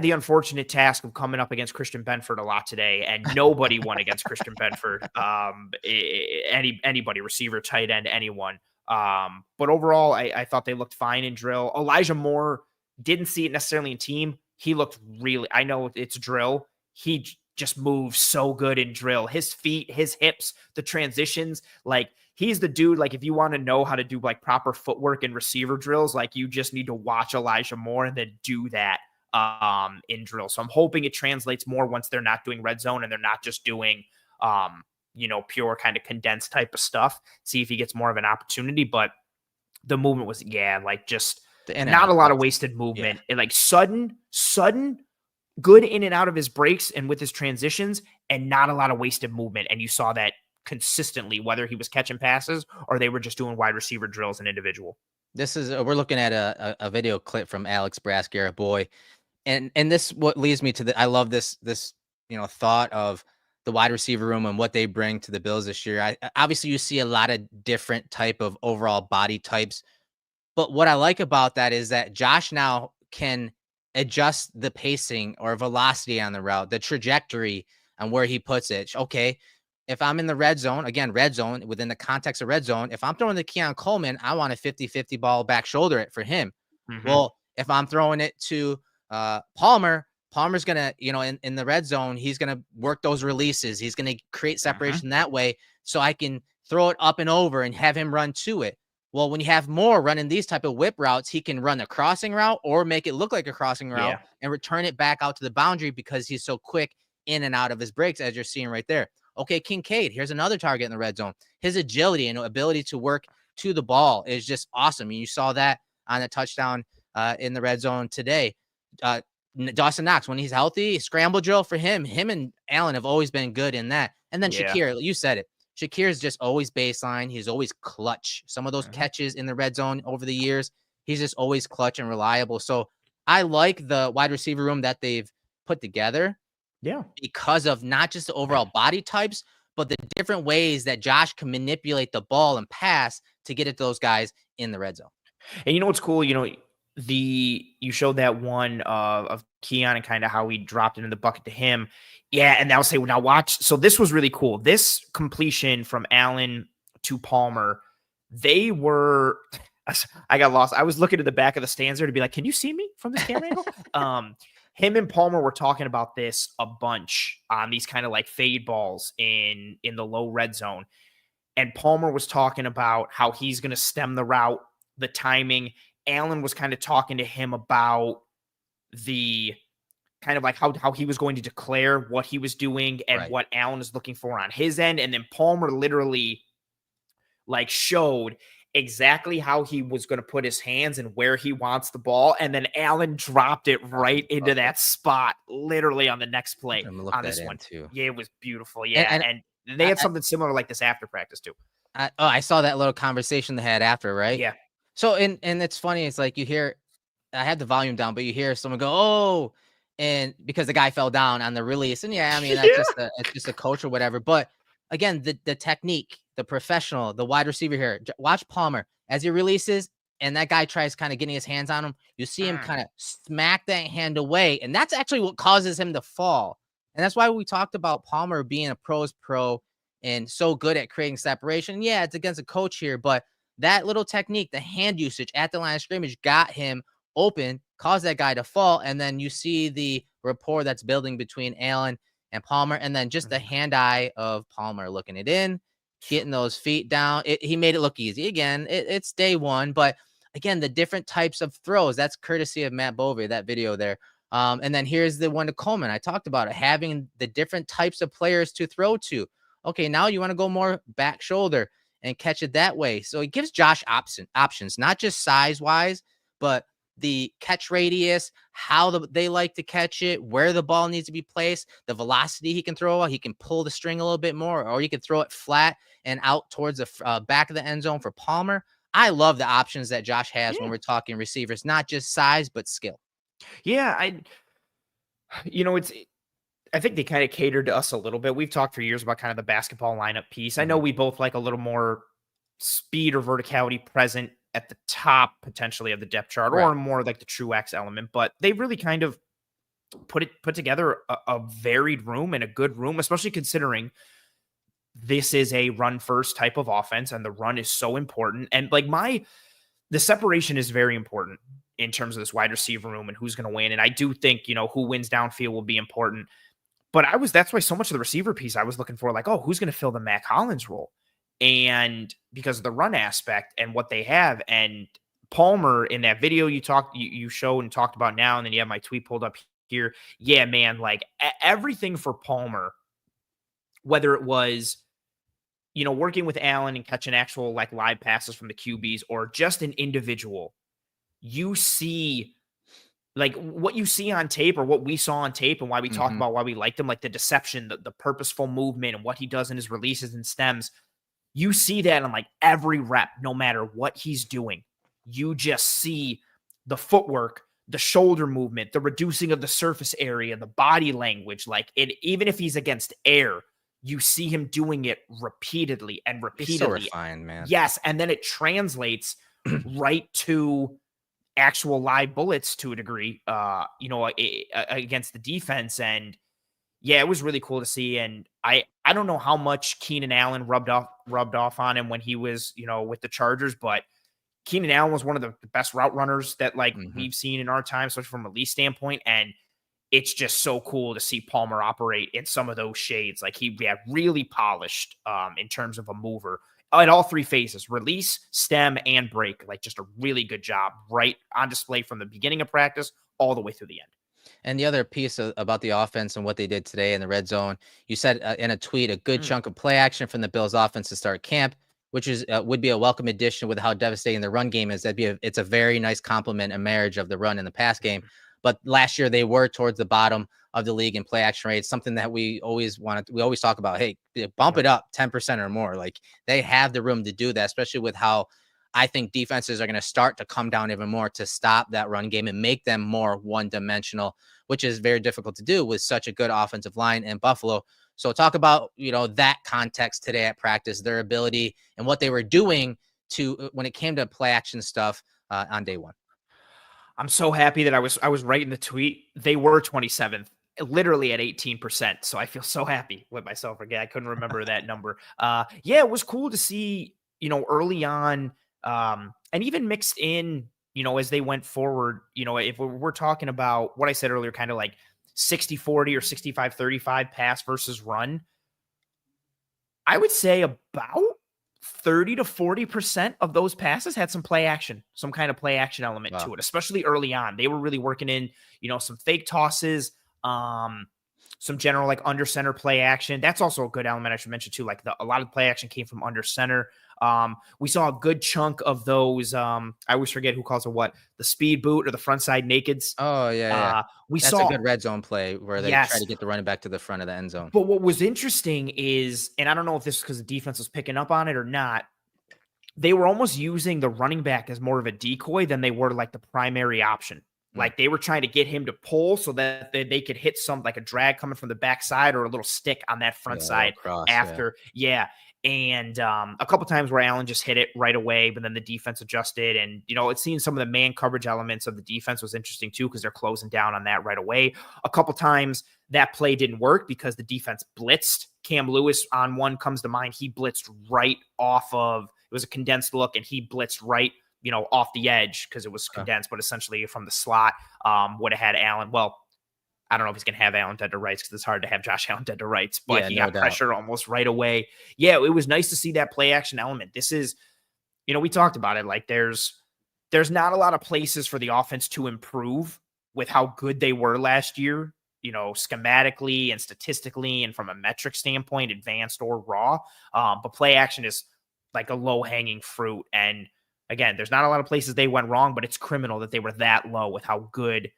the unfortunate task of coming up against Christian Benford a lot today, and nobody won against Christian Benford. Anybody, receiver, tight end, anyone. But overall, I thought they looked fine in drill. Elijah Moore, didn't see it necessarily in team. He looked really, I know it's drill. He just moves so good in drill. His feet, his hips, the transitions, like he's the dude, like if you want to know how to do like proper footwork and receiver drills, like you just need to watch Elijah Moore and then do that in drill. So I'm hoping it translates more once they're not doing red zone and they're not just doing, pure kind of condensed type of stuff. See if he gets more of an opportunity. But the movement was, just not a lot of wasted movement. And like sudden, good in and out of his breaks and with his transitions, and not a lot of wasted movement. And you saw that consistently, whether he was catching passes or they were just doing wide receiver drills and individual. We're looking at a video clip from Alex Brascara, boy. And this what leads me to I love this thought of the wide receiver room and what they bring to the Bills this year. Obviously you see a lot of different type of overall body types, but what I like about that is that Josh now can adjust the pacing or velocity on the route, the trajectory and where he puts it. Okay, if I'm in the red zone, again, red zone, within the context of red zone, if I'm throwing the Keon Coleman, I want a 50-50 ball back shoulder it for him. Mm-hmm. Well, if I'm throwing it to Palmer, Palmer's going to, in the red zone, he's going to work those releases. He's going to create separation that way so I can throw it up and over and have him run to it. Well, when you have Moore running these type of whip routes, he can run a crossing route or make it look like a crossing route and return it back out to the boundary because he's so quick in and out of his breaks, as you're seeing right there. Okay, Kincaid, here's another target in the red zone. His agility and ability to work to the ball is just awesome. You saw that on a touchdown in the red zone today. Dawson Knox, when he's healthy, scramble drill for him and Allen have always been good in that. And then Shakir, you said it. Shakir is just always baseline. He's always clutch. Some of those catches in the red zone over the years, he's just always clutch and reliable. So I like the wide receiver room that they've put together. Yeah. Because of not just the overall body types, but the different ways that Josh can manipulate the ball and pass to get at those guys in the red zone. And you know what's cool? You showed that one of Keon and kind of how he dropped it in the bucket to him. Yeah, and now say, now watch. So this was really cool. This completion from Allen to Palmer, they were – I got lost. I was looking at the back of the stands there to be like, can you see me from this camera angle? Him and Palmer were talking about this a bunch on these kind of like fade balls in the low red zone. And Palmer was talking about how he's going to stem the route, the timing. Allen was kind of talking to him about the kind of like how he was going to declare what he was doing and what Allen is looking for on his end. And then Palmer literally like showed exactly how he was going to put his hands and where he wants the ball. And then Allen dropped it right into that spot, literally on the next play on this one too. Yeah, it was beautiful. Yeah. And they had something similar like this after practice too. I saw that little conversation they had after, right? Yeah. So, and it's funny. It's like you hear, I had the volume down, but you hear someone go, oh, and because the guy fell down on the release. And yeah, I mean, it's just a coach or whatever. But again, the technique, the professional, the wide receiver here, watch Palmer as he releases and that guy tries kind of getting his hands on him. You see him kind of smack that hand away. And that's actually what causes him to fall. And that's why we talked about Palmer being a pro's pro and so good at creating separation. Yeah, it's against a coach here, but that little technique, the hand usage at the line of scrimmage got him open, caused that guy to fall. And then you see the rapport that's building between Allen and Palmer. And then just the hand-eye of Palmer looking it in, getting those feet down. He made it look easy. Again, it's day one. But again, the different types of throws, that's courtesy of Matt Bovey, that video there. And then here's the one to Coleman. I talked about it, having the different types of players to throw to. Okay, now you want to go more back shoulder and catch it that way. So it gives Josh options, not just size-wise, but the catch radius, how they like to catch it, where the ball needs to be placed, the velocity he can throw. He can pull the string a little bit more, or he can throw it flat and out towards the back of the end zone for Palmer. I love the options that Josh has when we're talking receivers, not just size, but skill. Yeah, I think they kind of catered to us a little bit. We've talked for years about kind of the basketball lineup piece. I know we both like a little more speed or verticality present at the top potentially of the depth chart, or more like the true X element, but they really kind of put together a varied room and a good room, especially considering this is a run first type of offense and the run is so important. And like the separation is very important in terms of this wide receiver room and who's going to win. And I do think, who wins downfield will be important, but that's why so much of the receiver piece I was looking for, like, who's going to fill the Matt Collins role? And because of the run aspect and what they have. And Palmer in that video you showed and talked about now, and then you have my tweet pulled up here. Yeah, man, like everything for Palmer, whether it was, working with Allen and catching actual like live passes from the QBs or just an individual, you see like what you see on tape or what we saw on tape and why we talk about why we liked him, like the deception, the purposeful movement and what he does in his releases and stems. You see that on like every rep, no matter what he's doing. You just see the footwork, the shoulder movement, the reducing of the surface area, the body language. Like even if he's against air, you see him doing it repeatedly and repeatedly. He's so refined, man. Yes, and then it translates right to actual live bullets to a degree, against the defense. And yeah, it was really cool to see. And I don't know how much Keenan Allen rubbed off on him when he was, with the Chargers, but Keenan Allen was one of the best route runners that we've seen in our time, especially from a release standpoint. And it's just so cool to see Palmer operate in some of those shades. Like he really polished in terms of a mover in all three phases: release, stem, and break. Like just a really good job right on display from the beginning of practice all the way through the end. And the other piece about the offense and what they did today in the red zone, you said in a tweet, a good chunk of play action from the Bills offense to start camp, which is would be a welcome addition with how devastating the run game is. It's a very nice complement and marriage of the run and the pass game. But last year they were towards the bottom of the league in play action rates, something that we always talk about. Hey, bump it up 10% or more. Like they have the room to do that, especially with how I think defenses are going to start to come down even more to stop that run game and make them more one-dimensional, which is very difficult to do with such a good offensive line in Buffalo. So talk about, that context today at practice, their ability and what they were doing to when it came to play action stuff on day one. I'm so happy that I was right in the tweet. They were 27th, literally at 18%. So I feel so happy with myself again. I couldn't remember that number. Yeah, it was cool to see, early on, and even mixed in, as they went forward, if we're talking about what I said earlier, kind of like 60-40 or 65-35 pass versus run, I would say about 30 to 40% of those passes had some play action, some kind of play action element to it, especially early on. They were really working in, some fake tosses, some general like under center play action. That's also a good element I should mention too. Like a lot of play action came from under center. We saw a good chunk of those. I always forget who calls it what, the speed boot or the front side nakeds. Oh yeah. That's saw a good red zone play where they try to get the running back to the front of the end zone. But what was interesting is, and I don't know if this is because the defense was picking up on it or not, they were almost using the running back as more of a decoy than they were like the primary option. Like they were trying to get him to pull so that they could hit some like a drag coming from the backside or a little stick on that front side after. Yeah. And a couple times where Allen just hit it right away, but then the defense adjusted. And, it seems some of the man coverage elements of the defense was interesting too, because they're closing down on that right away. A couple times that play didn't work because the defense blitzed. Cam Lewis on one comes to mind. He blitzed right off of, it was a condensed look, and he blitzed right, off the edge because it was condensed, but essentially from the slot would have had Allen. Well, I don't know if he's going to have Allen dead to rights because it's hard to have Josh Allen dead to rights, but he got pressure almost right away. Yeah, it was nice to see that play action element. This is, we talked about it. Like there's not a lot of places for the offense to improve with how good they were last year, schematically and statistically and from a metric standpoint, advanced or raw. But play action is like a low hanging fruit. And again, there's not a lot of places they went wrong, but it's criminal that they were that low with how good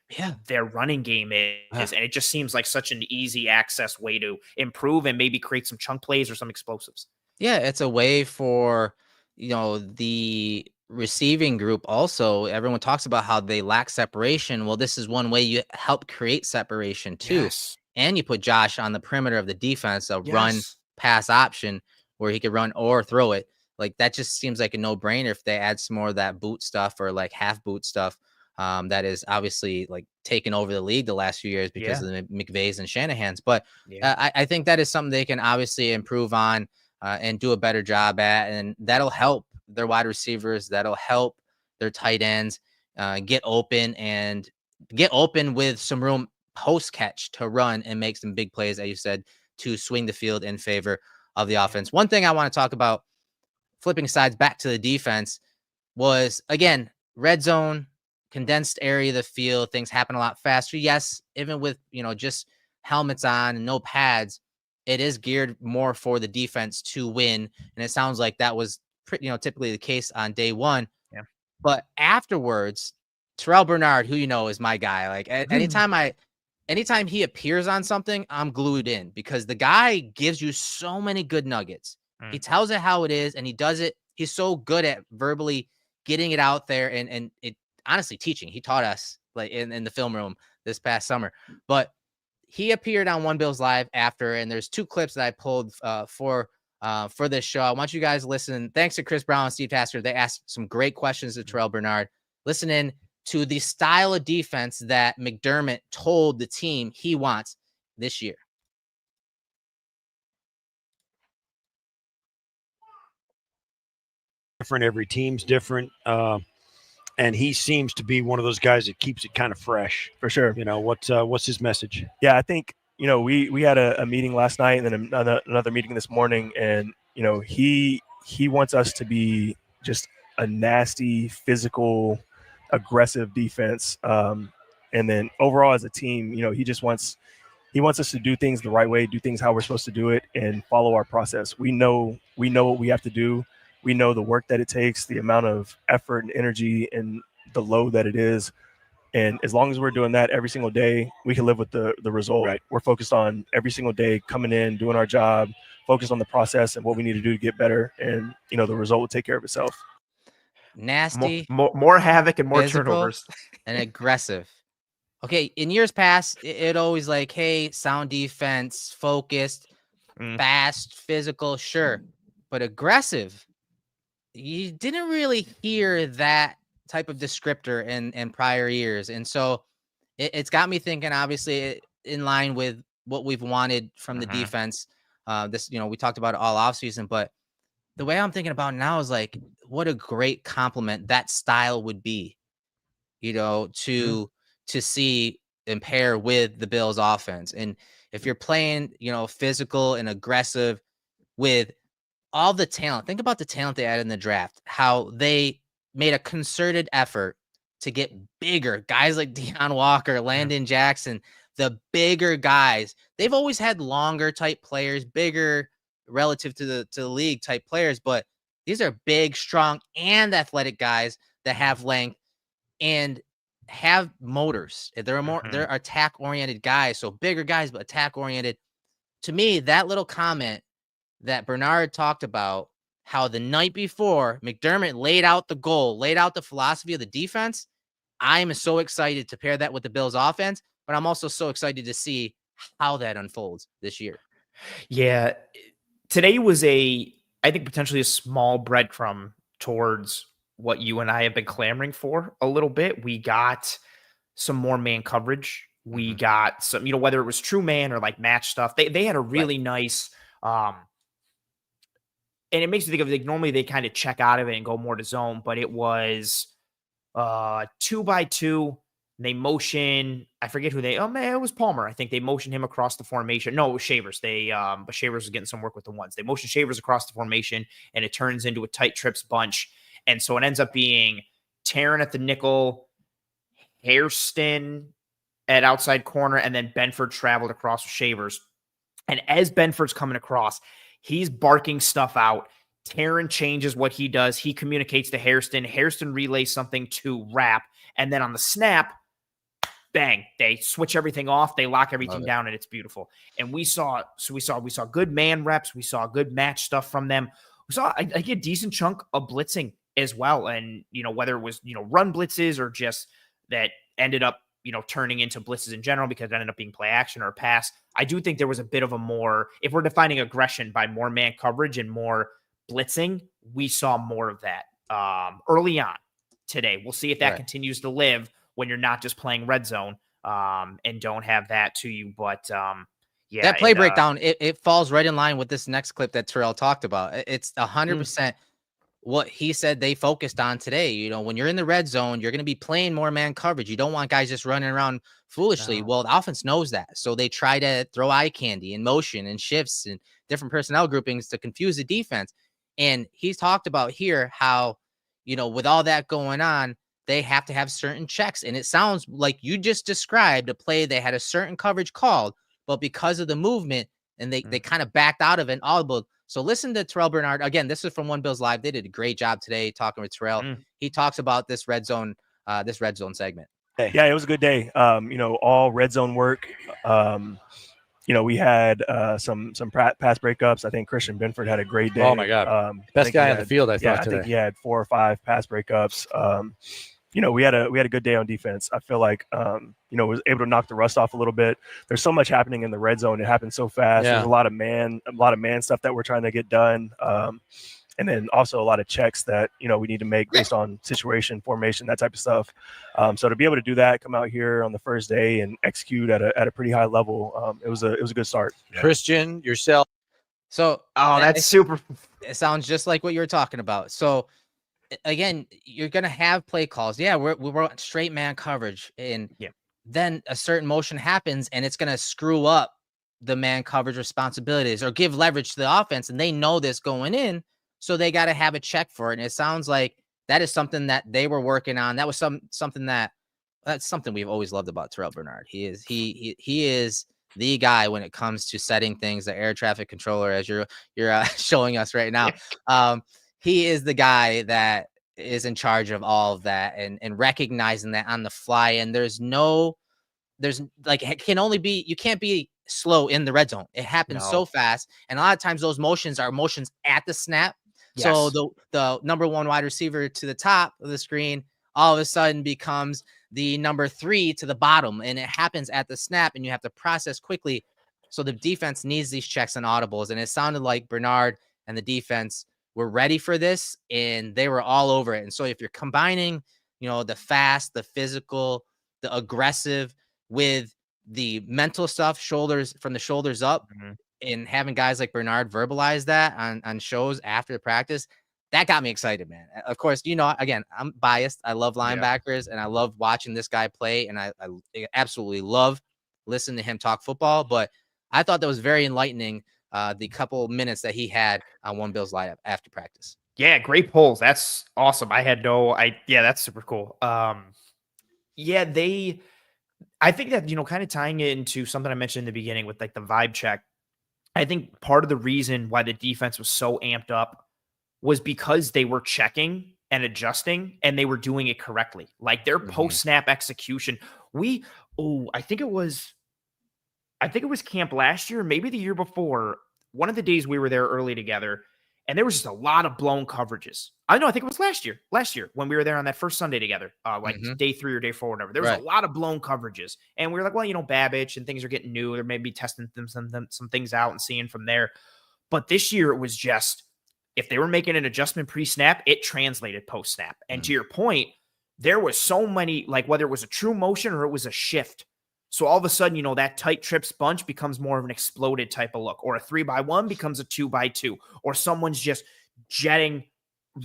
their running game is. And it just seems like such an easy access way to improve and maybe create some chunk plays or some explosives. Yeah, it's a way for, the receiving group also. Everyone talks about how they lack separation. Well, this is one way you help create separation too. Yes. And you put Josh on the perimeter of the defense, a run pass option where he could run or throw it. Like that just seems like a no-brainer if they add some more of that boot stuff or like half boot stuff that is obviously like taken over the league the last few years because of the McVays and Shanahans. But I think that is something they can obviously improve on and do a better job at, and that'll help their wide receivers. That'll help their tight ends get open with some room post catch to run and make some big plays, as you said, to swing the field in favor of the offense. One thing I want to talk about, flipping sides back to the defense, was, again, red zone, condensed area of the field. Things happen a lot faster. Yes, even with, just helmets on and no pads, it is geared more for the defense to win. And it sounds like that was typically the case on day one. Yeah. But afterwards, Terrel Bernard, who is my guy, like anytime he appears on something, I'm glued in because the guy gives you so many good nuggets. He tells it how it is, and he does it. He's so good at verbally getting it out there and it honestly teaching. He taught us like in the film room this past summer. But he appeared on One Bills Live after, and there's two clips that I pulled for this show. I want you guys to listen. Thanks to Chris Brown and Steve Tasker. They asked some great questions to Terrel Bernard. Listen in to the style of defense that McDermott told the team he wants this year. Different. Every team's different. and he seems to be one of those guys that keeps it kind of fresh. For sure. You know, what's his message? Yeah, I think, you know, we had a meeting last night and then another meeting this morning, and, you know, he wants us to be just a nasty, physical, aggressive defense. And then overall as a team, you know, he wants us to do things the right way, do things how we're supposed to do it, and follow our process. We know what we have to do. We know the work that it takes, the amount of effort and energy and the load that it is. And as long as we're doing that every single day, we can live with the result. Right. We're focused on every single day coming in, doing our job, focused on the process and what we need to do to get better. And, you know, the result will take care of itself. Nasty, more havoc and more physical, turnovers. and aggressive. Okay, in years past, it always like, hey, sound defense, focused, fast, physical, sure. But aggressive, you didn't really hear that type of descriptor in prior years. And so it's got me thinking, obviously, in line with what we've wanted from the defense. This, you know, we talked about it all offseason, but the way I'm thinking about it now is like, what a great compliment that style would be, you know, to see and pair with the Bills offense. And if you're playing, you know, physical and aggressive with all the talent, think about the talent they had in the draft, how they made a concerted effort to get bigger guys like Deion Walker, Landon Jackson, the bigger guys. They've always had longer type players, bigger relative to the league type players, but these are big, strong, and athletic guys that have length and have motors. They're they're attack oriented guys. So bigger guys, but attack oriented. To me, that little comment that Bernard talked about, how the night before McDermott laid out the goal, laid out the philosophy of the defense. I'm so excited to pair that with the Bills offense, but I'm also so excited to see how that unfolds this year. Yeah. Today was I think potentially a small breadcrumb towards what you and I have been clamoring for a little bit. We got some more man coverage. We got some, you know, whether it was true man or like match stuff, they had a really nice, and it makes me think of like, normally they kind of check out of it and go more to zone, but it was 2x2. They motion, I forget who they, it was Palmer. I think they motioned him across the formation. No, it was Shavers. But Shavers was getting some work with the ones. They motioned Shavers across the formation, and it turns into a tight trips bunch. And so it ends up being Terran at the nickel, Hairston at outside corner, and then Benford traveled across with Shavers. And as Benford's coming across, he's barking stuff out. Terran changes what he does. He communicates to Hairston. Hairston relays something to Rap. And then on the snap, bang, they switch everything off. They lock everything down, and it's beautiful. And we saw good man reps. We saw good match stuff from them. We saw a decent chunk of blitzing as well. And, you know, whether it was, you know, run blitzes or just that ended up, you know, turning into blitzes in general because it ended up being play action or pass. I do think there was a bit of a more, if we're defining aggression by more man coverage and more blitzing, we saw more of that early on today. We'll see if that continues to live when you're not just playing red zone and don't have that to you. But yeah, that play breakdown, it falls right in line with this next clip that Terrell talked about. It's 100% what he said they focused on today. You know, when you're in the red zone, you're going to be playing more man coverage. You don't want guys just running around foolishly. No. Well, the offense knows that. So they try to throw eye candy and motion and shifts and different personnel groupings to confuse the defense. And he's talked about here how, you know, with all that going on, they have to have certain checks. And it sounds like you just described a play they had a certain coverage called, but because of the movement and they kind of backed out of it audible. So listen to Terrel Bernard. Again, this is from One Bills Live. They did a great job today talking with Terrell. He talks about this red zone segment. Yeah, it was a good day. You know, all red zone work. You know, we had some pass breakups. I think Christian Benford had a great day. Oh my God, best guy on the field. I thought today. I think he had 4 or 5 pass breakups. You know, we had a good day on defense. I feel like you know, was able to knock the rust off a little bit. There's so much happening in the red zone. It happens so fast. Yeah. There's a lot of man stuff that we're trying to get done. And then also a lot of checks that, you know, we need to make based on situation, formation, that type of stuff. So to be able to do that, come out here on the first day and execute at a pretty high level, it was a good start. Yeah. Christian, yourself. So that's super. It sounds just like what you were talking about. So again, you're going to have play calls. Yeah, we're straight man coverage. And then a certain motion happens and it's going to screw up the man coverage responsibilities or give leverage to the offense. And they know this going in. So they got to have a check for it. And it sounds like that is something that they were working on. That was something that's something we've always loved about Terrel Bernard. He is the guy when it comes to setting things, the air traffic controller, as you're showing us right now. He is the guy that is in charge of all of that and recognizing that on the fly. And you can't be slow in the red zone. It happens so fast. And a lot of times those motions are motions at the snap. Yes. So the number 1 wide receiver to the top of the screen all of a sudden becomes the number 3 to the bottom, and it happens at the snap, and you have to process quickly. So the defense needs these checks and audibles, and it sounded like Bernard and the defense were ready for this, and they were all over it. And so if you're combining, the fast, the physical, the aggressive with the mental stuff, from the shoulders up, and having guys like Bernard verbalize that on shows after the practice, that got me excited, man. Of course, again, I'm biased. I love linebackers and I love watching this guy play. And I absolutely love listening to him talk football. But I thought that was very enlightening, the couple minutes that he had on One Bills Live after practice. Yeah, great polls. That's awesome. That's super cool. I think that, kind of tying it into something I mentioned in the beginning with like the vibe check. I think part of the reason why the defense was so amped up was because they were checking and adjusting and they were doing it correctly. Like their post-snap execution. I think it was camp last year, maybe the year before. One of the days we were there early together, and there was just a lot of blown coverages. I think it was last year when we were there on that first Sunday together, day 3 or day 4, whatever. There was a lot of blown coverages, and we were like, well, Babbage and things are getting new. They're maybe testing some things out and seeing from there. But this year it was just, if they were making an adjustment pre-snap, it translated post-snap. And to your point, there was so many, like whether it was a true motion or it was a shift. So all of a sudden, that tight trips bunch becomes more of an exploded type of look, or a 3x1 becomes a 2x2, or someone's just jetting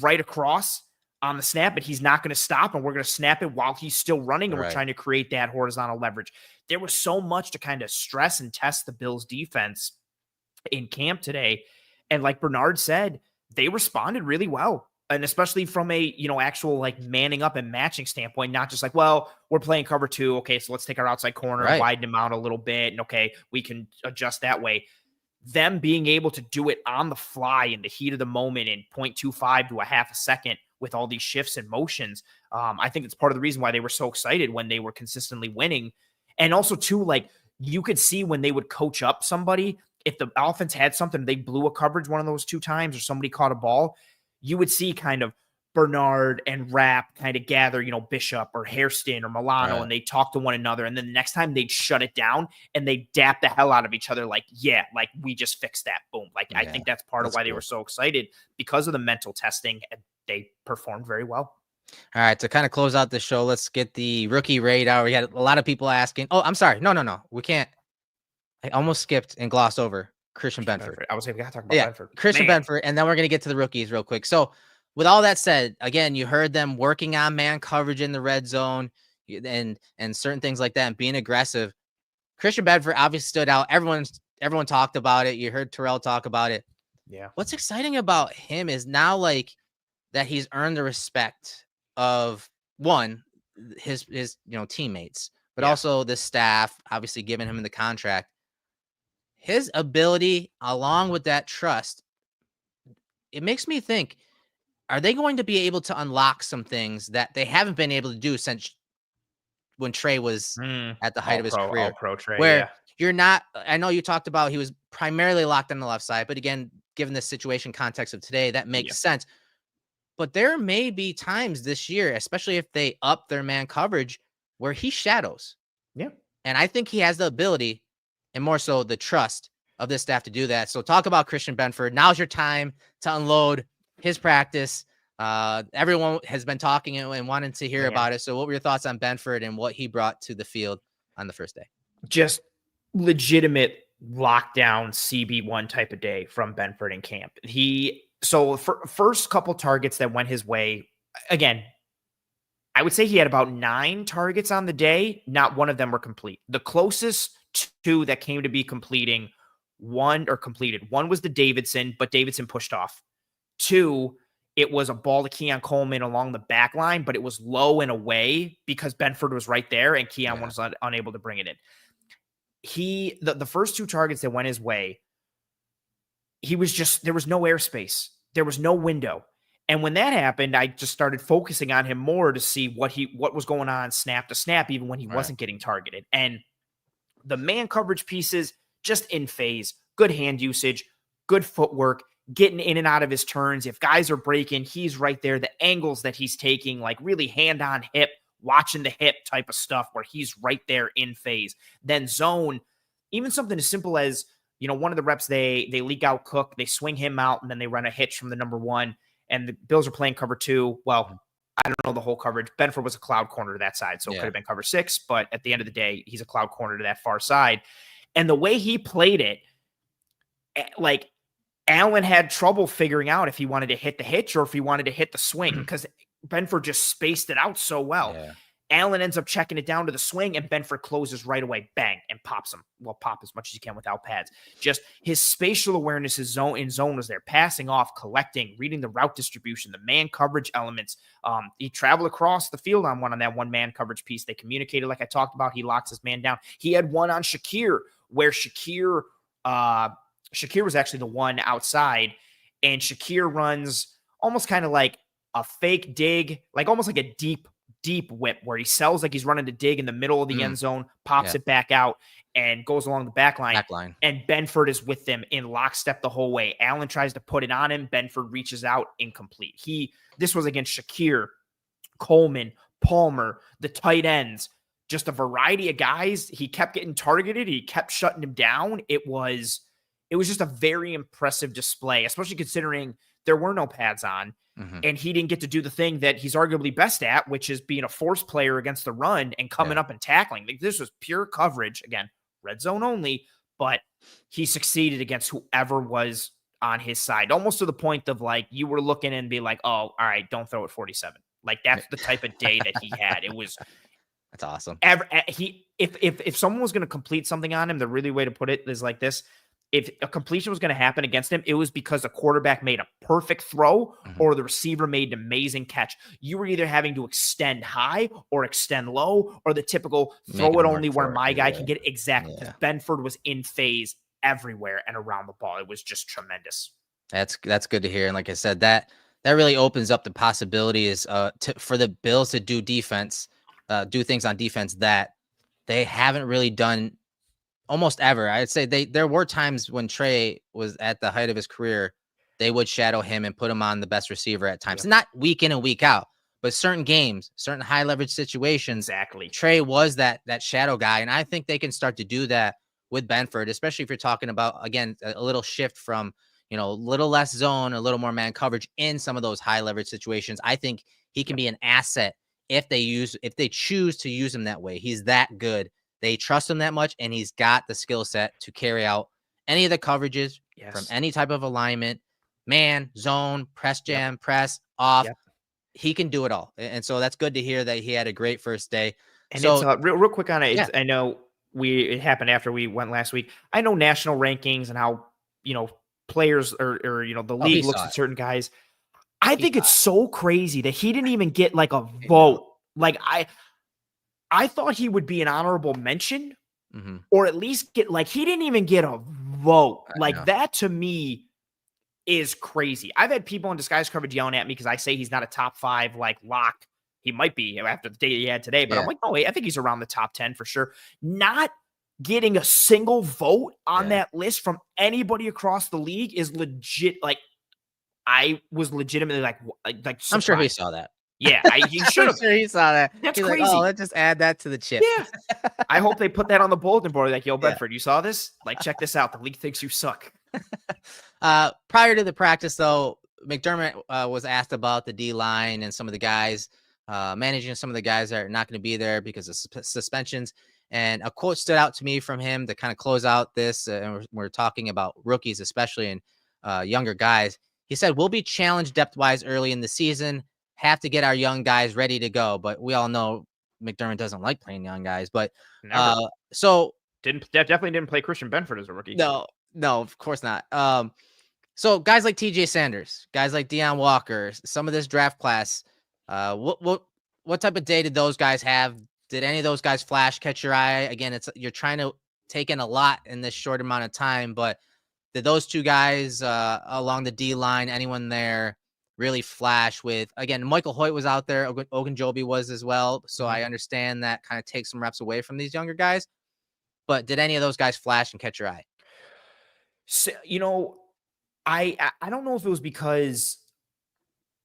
right across on the snap, but he's not going to stop, and we're going to snap it while he's still running, and we're trying to create that horizontal leverage. There was so much to kind of stress and test the Bills defense in camp today. And like Bernard said, they responded really well. And especially from a, actual like manning up and matching standpoint, not just like, well, we're playing cover 2. Okay, so let's take our outside corner and widen him out a little bit. And okay, we can adjust that way. Them being able to do it on the fly in the heat of the moment in 0.25 to a half a second with all these shifts and motions. I think it's part of the reason why they were so excited when they were consistently winning. And also too, like you could see when they would coach up somebody, if the offense had something, they blew a coverage one of those 2 times or somebody caught a ball, you would see kind of Bernard and Rapp kind of gather, Bishop or Hairston or Milano, and they talk to one another. And then the next time they'd shut it down and they dap the hell out of each other. Like, like we just fixed that. Boom. Like, I think that's part of why they were so excited, because of the mental testing, and they performed very well. All right. To kind of close out the show, let's get the rookie radar. We had a lot of people asking. Oh, I'm sorry. No. We can't. I almost skipped and glossed over Christian Benford. I was going to talk about Benford. Christian Benford, and then we're going to get to the rookies real quick. So with all that said, again, you heard them working on man coverage in the red zone and certain things like that and being aggressive. Christian Benford obviously stood out. Everyone talked about it. You heard Terrell talk about it. Yeah. What's exciting about him is now like that he's earned the respect of his teammates, but also the staff, obviously giving him the contract. His ability, along with that trust, it makes me think, are they going to be able to unlock some things that they haven't been able to do since when Trey was at the height of his career? All-pro Trey, where you're not, I know you talked about he was primarily locked on the left side, but again, given the situation context of today, that makes sense. But there may be times this year, especially if they up their man coverage, where he shadows. Yeah. And I think he has the ability, and more so the trust of this staff, to do that. So talk about Christian Benford. Now's your time to unload his practice. Everyone has been talking and wanting to hear about it. So what were your thoughts on Benford and what he brought to the field on the first day? Just legitimate lockdown CB1 type of day from Benford in camp. So for first couple targets that went his way, again, I would say he had about 9 targets on the day. Not one of them were complete. The closest 2 that came to be completed, one was the Davidson, but Davidson pushed off. 2, it was a ball to Keon Coleman along the back line, but it was low and away because Benford was right there and Keon was unable to bring it in. The first 2 targets that went his way, there was no airspace. There was no window. And when that happened, I just started focusing on him more to see what was going on snap to snap, even when he wasn't getting targeted. And the man coverage pieces, just in phase, good hand usage, good footwork, getting in and out of his turns. If guys are breaking, he's right there. The angles that he's taking, like really hand on hip, watching the hip type of stuff where he's right there in phase. Then zone, even something as simple as, one of the reps, they leak out Cook, they swing him out, and then they run a hitch from the number 1. And the Bills are playing cover 2. Well, I don't know the whole coverage. Benford was a cloud corner to that side, so it could have been cover 6. But at the end of the day, he's a cloud corner to that far side. And the way he played it, like Allen had trouble figuring out if he wanted to hit the hitch or if he wanted to hit the swing because Benford just spaced it out so well. Yeah. Allen ends up checking it down to the swing, and Benford closes right away, bang, and pops him. Well, pop as much as you can without pads. Just his spatial awareness is in zone was there, passing off, collecting, reading the route distribution, the man coverage elements. He traveled across the field on that one-man coverage piece. They communicated like I talked about. He locks his man down. He had one on Shakir where Shakir was actually the one outside, and Shakir runs almost kind of like a fake dig, like almost like a deep whip where he sells like he's running to dig in the middle of the end zone, pops it back out, and goes along the back line. And Benford is with them in lockstep the whole way. Allen tries to put it on him. Benford reaches out, incomplete. This was against Shakir, Coleman, Palmer, the tight ends, just a variety of guys. He kept getting targeted. He kept shutting him down. It was just a very impressive display, especially considering there were no pads on. And he didn't get to do the thing that he's arguably best at, which is being a force player against the run and coming up and tackling. Like, this was pure coverage. Again, red zone only, but he succeeded against whoever was on his side, almost to the point of like you were looking and be like, oh, all right, don't throw it 47. Like that's the type of day that he had. That's awesome. If someone was going to complete something on him, the really way to put it is like this. If a completion was going to happen against him, it was because the quarterback made a perfect throw or the receiver made an amazing catch. You were either having to extend high or extend low or the typical throw it only where my guy can get it. Exactly. Yeah. Benford was in phase everywhere and around the ball. It was just tremendous. That's good to hear. And like I said, that really opens up the possibilities for the Bills to do things on defense that they haven't really done almost ever. I'd say there were times when Trey was at the height of his career, they would shadow him and put him on the best receiver at times. Not week in and week out, but certain games, certain high leverage situations. Exactly. Trey was that shadow guy. And I think they can start to do that with Benford, especially if you're talking about, again, a little shift from, a little less zone, a little more man coverage in some of those high leverage situations. I think he can be an asset if they choose to use him that way. He's that good. They trust him that much, and he's got the skill set to carry out any of the coverages from any type of alignment, man, zone, press jam, press, off. He can do it all. And so that's good to hear that he had a great first day. And so, it's real quick on it. I know it happened after we went last week. I know national rankings and how, players or the league looks at certain guys. I think it's so crazy that he didn't even get like a vote. Like I thought he would be an honorable mention or at least get he didn't even get a vote. That to me is crazy. I've had people in disguise coverage yelling at me because I say he's not a top 5 lock. He might be after the day he had today, but I'm like, no, I think he's around the top 10 for sure. Not getting a single vote on that list from anybody across the league is legit. I was legitimately surprised. I'm sure he saw that. Yeah, he should have. Sure he saw that. That's crazy. Let's just add that to the chip. Yeah. I hope they put that on the bulletin board. Yo, Benford, you saw this? Check this out. The league thinks you suck. Prior to the practice, though, McDermott was asked about the D-line and some of the guys, managing some of the guys that are not going to be there because of suspensions. And a quote stood out to me from him to kind of close out this. And we're talking about rookies, especially, and younger guys. He said, "We'll be challenged depth-wise early in the season. have to get our young guys ready to go. But we all know McDermott doesn't like playing young guys. But Never. so Definitely didn't play Christian Benford as a rookie. no, of course not. So guys like TJ Sanders, guys like Deion Walker, some of this draft class, what type of day did those guys have? Did any of those guys flash, catch your eye? Again, you're trying to take in a lot in this short amount of time, but did those two guys along the D line, anyone there really flash with, again, Michael Hoyt was out there, Ogunjobi was as well. So I understand that kind of takes some reps away from these younger guys, but did any of those guys flash and catch your eye? So, I don't know if it was because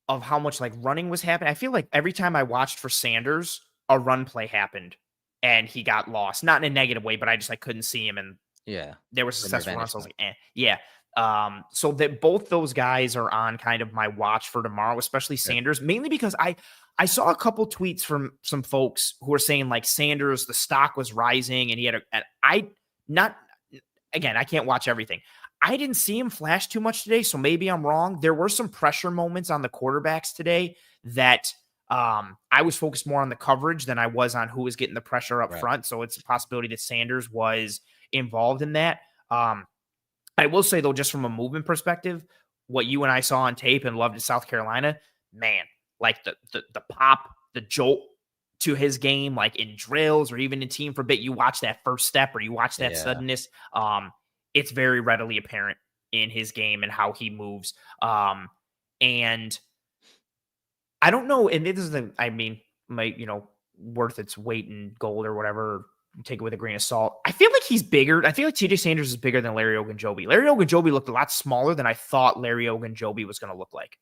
of how much like running was happening. I feel like every time I watched for Sanders, a run play happened and he got lost. Not in a negative way, but I just couldn't see him, and there was successful runs. So I was like, yeah. So that both those guys are on kind of my watch for tomorrow, especially Sanders, mainly because I saw a couple tweets from some folks who were saying like Sanders, the stock was rising and he had I can't watch everything. I didn't see him flash too much today, so maybe I'm wrong. There were some pressure moments on the quarterbacks today that I was focused more on the coverage than I was on who was getting the pressure up front. So it's a possibility that Sanders was involved in that. I will say, though, just from a movement perspective, what you and I saw on tape and loved at South Carolina, man, like the pop, the jolt to his game, like in drills or even in team for a bit, you watch that first step or you watch that suddenness. It's very readily apparent in his game and how he moves. And I don't know. And this is, worth its weight in gold or whatever. Take it with a grain of salt. I feel like he's bigger. I feel like TJ Sanders is bigger than Larry Ogunjobi. Larry Ogunjobi looked a lot smaller than I thought Larry Ogunjobi was going to look like.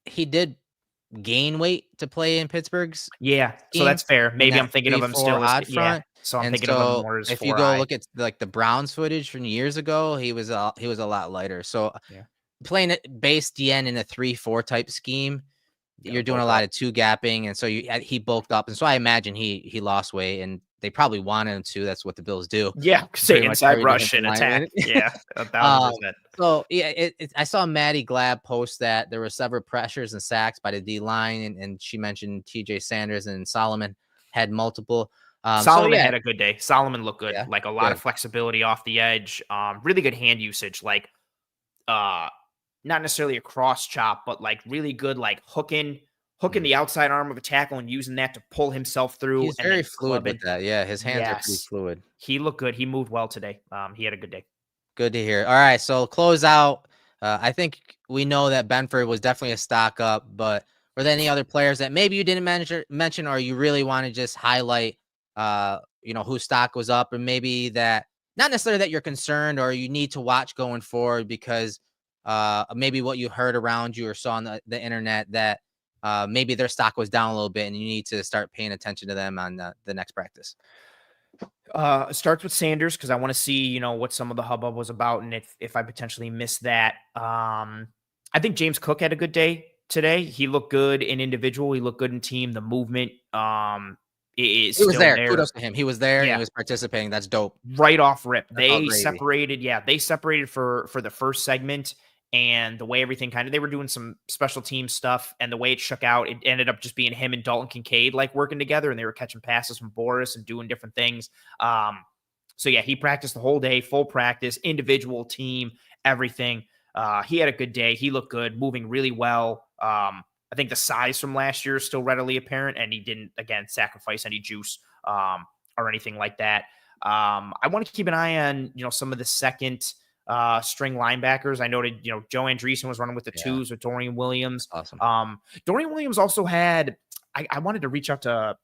He did gain weight to play in Pittsburgh's. Yeah, so that's fair. Maybe I'm thinking of him still as front. Yeah, so I'm thinking of him more as if you go look at like the Browns footage from years ago, he was a lot lighter. So playing it base DN in a 3-4 type scheme, you're doing a lot of two gapping, and so he bulked up, and so I imagine he lost weight, and they probably wanted him to. That's what the Bills do. Yeah, say inside rush and attack. Yeah, 1,000%. So yeah, I saw Maddie Glab post that there were several pressures and sacks by the D line, and she mentioned TJ Sanders and Solomon had multiple. Solomon had a good day. Solomon looked good, like a lot of flexibility off the edge. Really good hand usage, like not necessarily a cross chop, but like really good, like hooking the outside arm of a tackle and using that to pull himself through. He's very fluid with that. Yeah, his hands are pretty fluid. He looked good. He moved well today. He had a good day. Good to hear. All right, so close out. I think we know that Benford was definitely a stock up, but were there any other players that maybe you didn't mention or you really want to just highlight, whose stock was up, and maybe that not necessarily that you're concerned or you need to watch going forward because maybe what you heard around you or saw on the internet that maybe their stock was down a little bit and you need to start paying attention to them on the next practice. Starts with Sanders because I want to see, what some of the hubbub was about, and if I potentially missed that. I think James Cook had a good day today. He looked good in individual. He looked good in team. The movement he was there. Kudos to him. He was there. Yeah. And he was participating. That's dope. Right off rip. They separated. Yeah, they separated for the first segment. And the way everything they were doing some special team stuff, and the way it shook out, it ended up just being him and Dalton Kincaid working together, and they were catching passes from Boris and doing different things. So yeah, he practiced the whole day, full practice, individual, team, everything. He had a good day. He looked good, moving really well. I think the size from last year is still readily apparent, and he didn't sacrifice any juice or anything like that. I want to keep an eye on some of the second string linebackers. I noted, Joe Andreessen was running with the twos with Dorian Williams. Awesome. Dorian Williams also had, I wanted to reach out to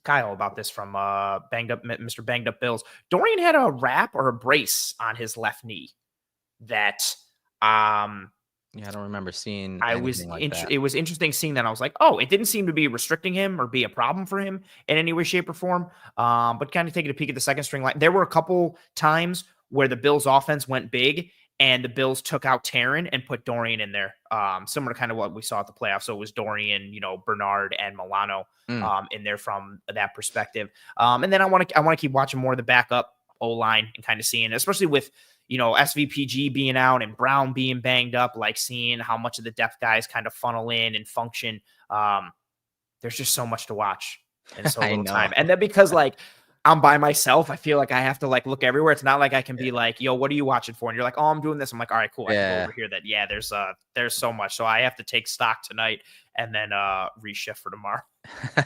Kyle about this from Mr. Banged Up Bills. Dorian had a wrap or a brace on his left knee that, I don't remember seeing. It was interesting seeing that. I was like, oh, it didn't seem to be restricting him or be a problem for him in any way, shape, or form. But kind of taking a peek at the second string line, there were a couple times where the Bills offense went big and the Bills took out Terran and put Dorian in there. Similar to kind of what we saw at the playoffs. So it was Dorian, Bernard and Milano in there from that perspective. And then I want to keep watching more of the backup O-line and kind of seeing, especially with, SVPG being out and Brown being banged up, like seeing how much of the depth guys kind of funnel in and function. There's just so much to watch in so little time. And then because like I'm by myself, I feel like I have to like look everywhere. It's not like I can be like, yo, what are you watching for? And you're like, oh, I'm doing this. I'm like, all right, cool. I can go over here. There's so much. So I have to take stock tonight and then reshift for tomorrow.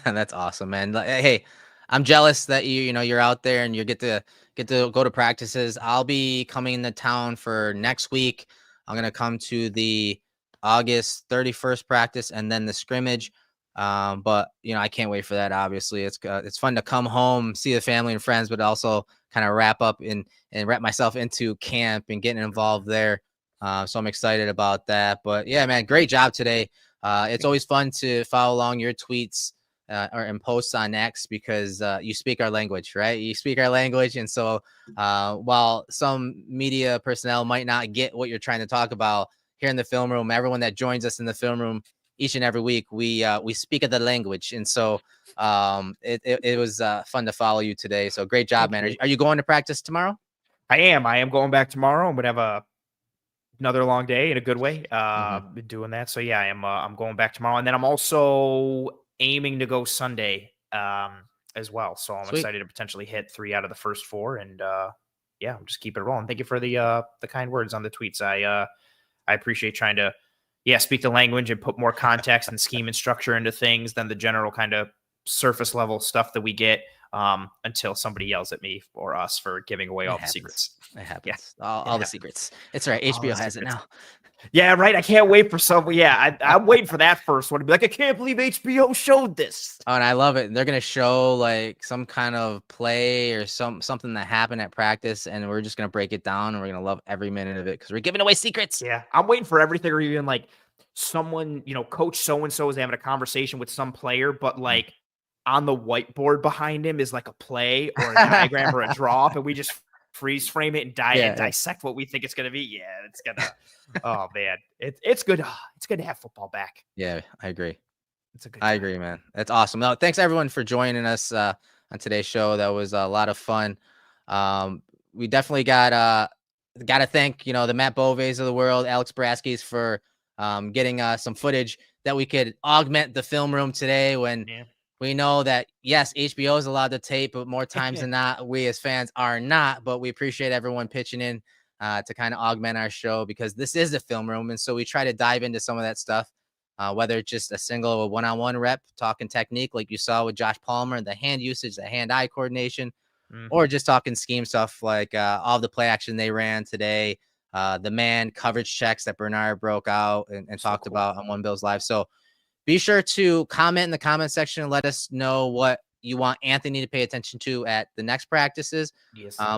That's awesome, man. Hey, I'm jealous that you're out there and you get to go to practices. I'll be coming into town for next week. I'm gonna come to the August 31st practice and then the scrimmage. But I can't wait for that. Obviously, it's fun to come home, see the family and friends, but also kind of wrap up and wrap myself into camp and getting involved there. So I'm excited about that. But yeah, man, great job today. It's always fun to follow along your tweets and posts on X because you speak our language, right? You speak our language. And so while some media personnel might not get what you're trying to talk about here in the film room, everyone that joins us in the film room each and every week, we speak of the language. And so it was fun to follow you today. So great job, man. Are you going to practice tomorrow? I am going back tomorrow. I'm going to have another long day in a good way. Been doing that. So yeah, I'm going back tomorrow. And then I'm also aiming to go Sunday as well. So I'm excited to potentially hit 3 out of the first 4. And yeah, I'm just keep it rolling. Thank you for the kind words on the tweets. I appreciate trying to speak the language and put more context and scheme and structure into things than the general kind of surface level stuff that we get until somebody yells at me or us for giving away all the secrets. It happens. Yeah. All the secrets. It's right. HBO has it now. Yeah, right. I can't wait for some. Yeah, I'm waiting for that first one to be like, I can't believe HBO showed this. Oh, and I love it. They're gonna show like some kind of play or something that happened at practice, and we're just gonna break it down, and we're gonna love every minute of it because we're giving away secrets. Yeah, I'm waiting for everything, or even like someone, Coach so and so is having a conversation with some player, but like on the whiteboard behind him is like a play or a diagram or a drop, and we just freeze frame it and dissect what we think it's gonna be. Yeah, it's gonna. Oh man, it's good. It's good to have football back. Yeah, I agree. I agree, man. That's awesome. No, thanks everyone for joining us on today's show. That was a lot of fun. We definitely got to thank the Matt Boves of the world, Alex Braskis for getting some footage that we could augment the film room today when. Yeah. We know that, yes, HBO is allowed to tape, but more times than not, we as fans are not. But we appreciate everyone pitching in to kind of augment our show because this is a film room. And so we try to dive into some of that stuff, whether it's just a single or one-on-one rep, talking technique like you saw with Josh Palmer, the hand usage, the hand-eye coordination, or just talking scheme stuff like all the play action they ran today, the man coverage checks that Bernard broke out and talked about on One Bills Live. So be sure to comment in the comment section and let us know what you want Anthony to pay attention to at the next practices,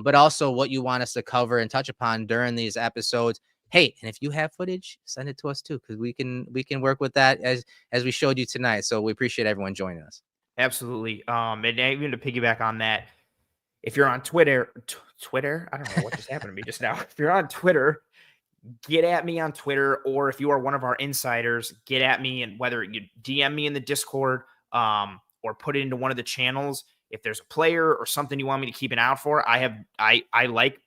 but also what you want us to cover and touch upon during these episodes. Hey, and if you have footage, send it to us too, because we can work with that as we showed you tonight. So we appreciate everyone joining us. Absolutely. And even to piggyback on that, if you're on Twitter, I don't know what just happened to me just now. If you're on Twitter, get at me on Twitter, or if you are one of our insiders, get at me, and whether you DM me in the Discord or put it into one of the channels. If there's a player or something you want me to keep an eye out for, I like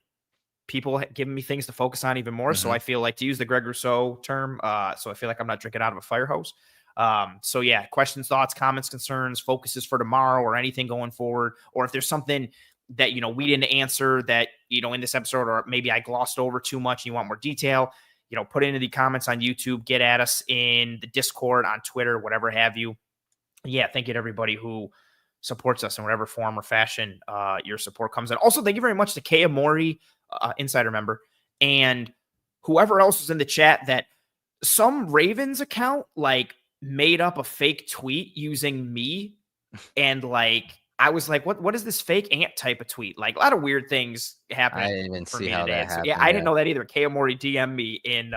people giving me things to focus on even more. So I feel like, to use the Greg Rousseau term, so I feel like I'm not drinking out of a fire hose. So yeah, questions, thoughts, comments, concerns, focuses for tomorrow or anything going forward, or if there's something that, we didn't answer that, in this episode, or maybe I glossed over too much and you want more detail, put it into the comments on YouTube, get at us in the Discord, on Twitter, whatever have you. Yeah. Thank you to everybody who supports us in whatever form or fashion your support comes in. Also, thank you very much to Kaya Mori, insider member, and whoever else was in the chat, that some Ravens account made up a fake tweet using me, and I was like, what is this fake ant type of tweet? A lot of weird things happening. I didn't even see how that happened. Yeah, I didn't know that either. Kaya Mori DM'd me in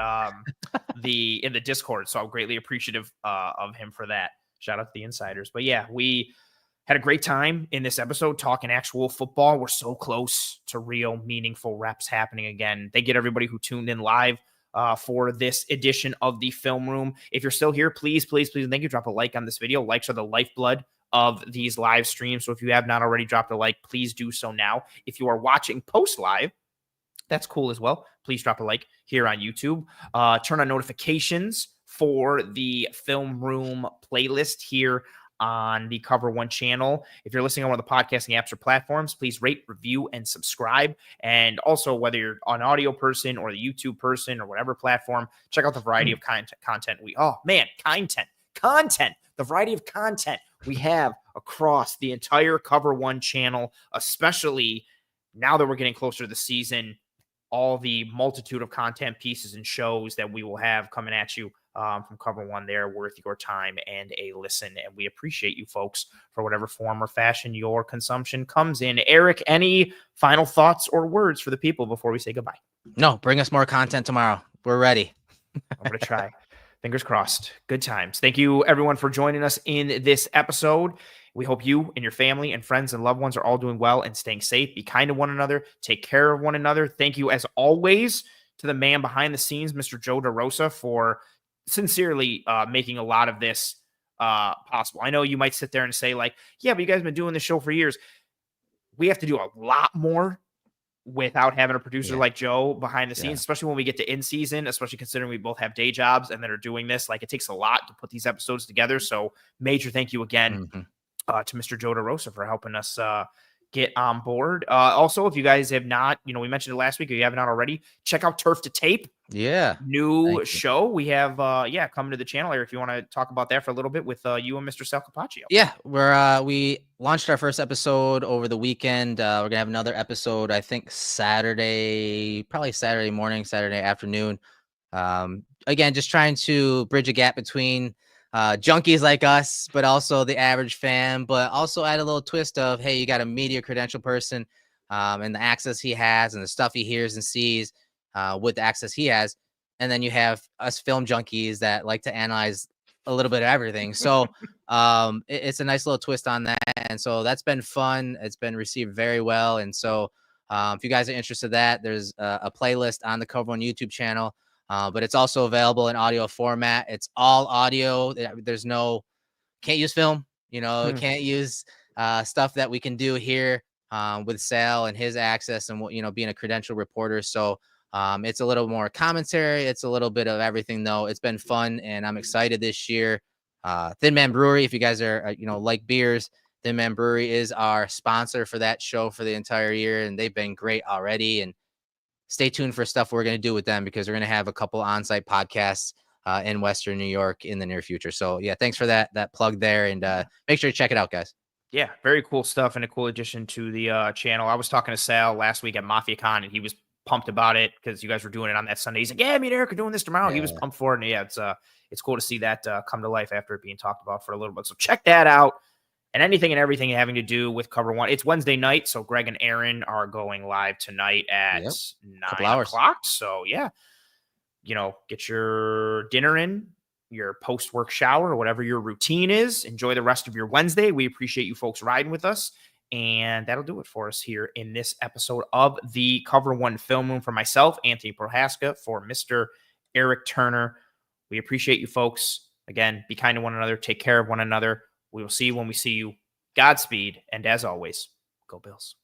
the Discord, so I'm greatly appreciative of him for that. Shout out to the insiders. But yeah, we had a great time in this episode talking actual football. We're so close to real meaningful reps happening again. Thank you to everybody who tuned in live for this edition of the Film Room. If you're still here, please, please, please, thank you. Drop a like on this video. Likes are the lifeblood of these live streams. So if you have not already dropped a like, please do so now. If you are watching post live, that's cool as well. Please drop a like here on YouTube. Turn on notifications for the Film Room playlist here on the Cover One channel. If you're listening on one of the podcasting apps or platforms, please rate, review, and subscribe. And also, whether you're an audio person or the YouTube person or whatever platform, check out the variety of content the variety of content we have across the entire Cover One channel, especially now that we're getting closer to the season, all the multitude of content pieces and shows that we will have coming at you from Cover One. They're worth your time and a listen. And we appreciate you folks for whatever form or fashion your consumption comes in. Erik, any final thoughts or words for the people before we say goodbye? No, bring us more content tomorrow. We're ready. I'm going to try. Fingers crossed. Good times. Thank you, everyone, for joining us in this episode. We hope you and your family and friends and loved ones are all doing well and staying safe. Be kind to one another. Take care of one another. Thank you, as always, to the man behind the scenes, Mr. Joe DeRosa, for sincerely making a lot of this possible. I know you might sit there and say, like, yeah, but you guys have been doing this show for years. We have to do a lot more without having a producer like Joe behind the scenes, especially when we get to in season, especially considering we both have day jobs and that are doing this. Like, it takes a lot to put these episodes together. So major thank you again to Mr. Joe DeRosa for helping us get on board. Also, if you guys have not, we mentioned it last week, if you haven't already, check out Turf to Tape. Yeah. New show we have coming to the channel here. If you want to talk about that for a little bit with you and Mr. Sal Capaccio. Yeah, we launched our first episode over the weekend. We're gonna have another episode, I think Saturday, probably Saturday morning, Saturday afternoon. Again, just trying to bridge a gap between junkies like us, but also the average fan, but also add a little twist of, hey, you got a media credential person and the access he has and the stuff he hears and sees with the access he has. And then you have us film junkies that like to analyze a little bit of everything. So it's a nice little twist on that. And so that's been fun. It's been received very well. And so if you guys are interested in that, there's a playlist on the Cover One YouTube channel. But it's also available in audio format. It's all audio. There's can't use film, can't use stuff that we can do here with Sal and his access and, being a credential reporter. So it's a little more commentary. It's a little bit of everything, though. It's been fun, and I'm excited this year. Thin Man Brewery, if you guys are, like beers, Thin Man Brewery is our sponsor for that show for the entire year, and they've been great already. And stay tuned for stuff we're going to do with them, because we're going to have a couple on-site podcasts in Western New York in the near future. So yeah, thanks for that plug there, and make sure to check it out, guys. Yeah, very cool stuff and a cool addition to the channel. I was talking to Sal last week at MafiaCon, and he was pumped about it because you guys were doing it on that Sunday. He's like, yeah, me and Erik are doing this tomorrow. Yeah. He was pumped for it. And yeah, it's cool to see that come to life after it being talked about for a little bit. So check that out. And anything and everything having to do with Cover One. It's Wednesday night, so Greg and Aaron are going live tonight at 9 o'clock. So yeah, get your dinner in, your post-work shower, or whatever your routine is. Enjoy the rest of your Wednesday. We appreciate you folks riding with us. And that'll do it for us here in this episode of the Cover One Film Room. For myself, Anthony Prohaska, for Mr. Erik Turner, we appreciate you folks. Again, be kind to one another. Take care of one another. We will see you when we see you. Godspeed. And as always, go Bills.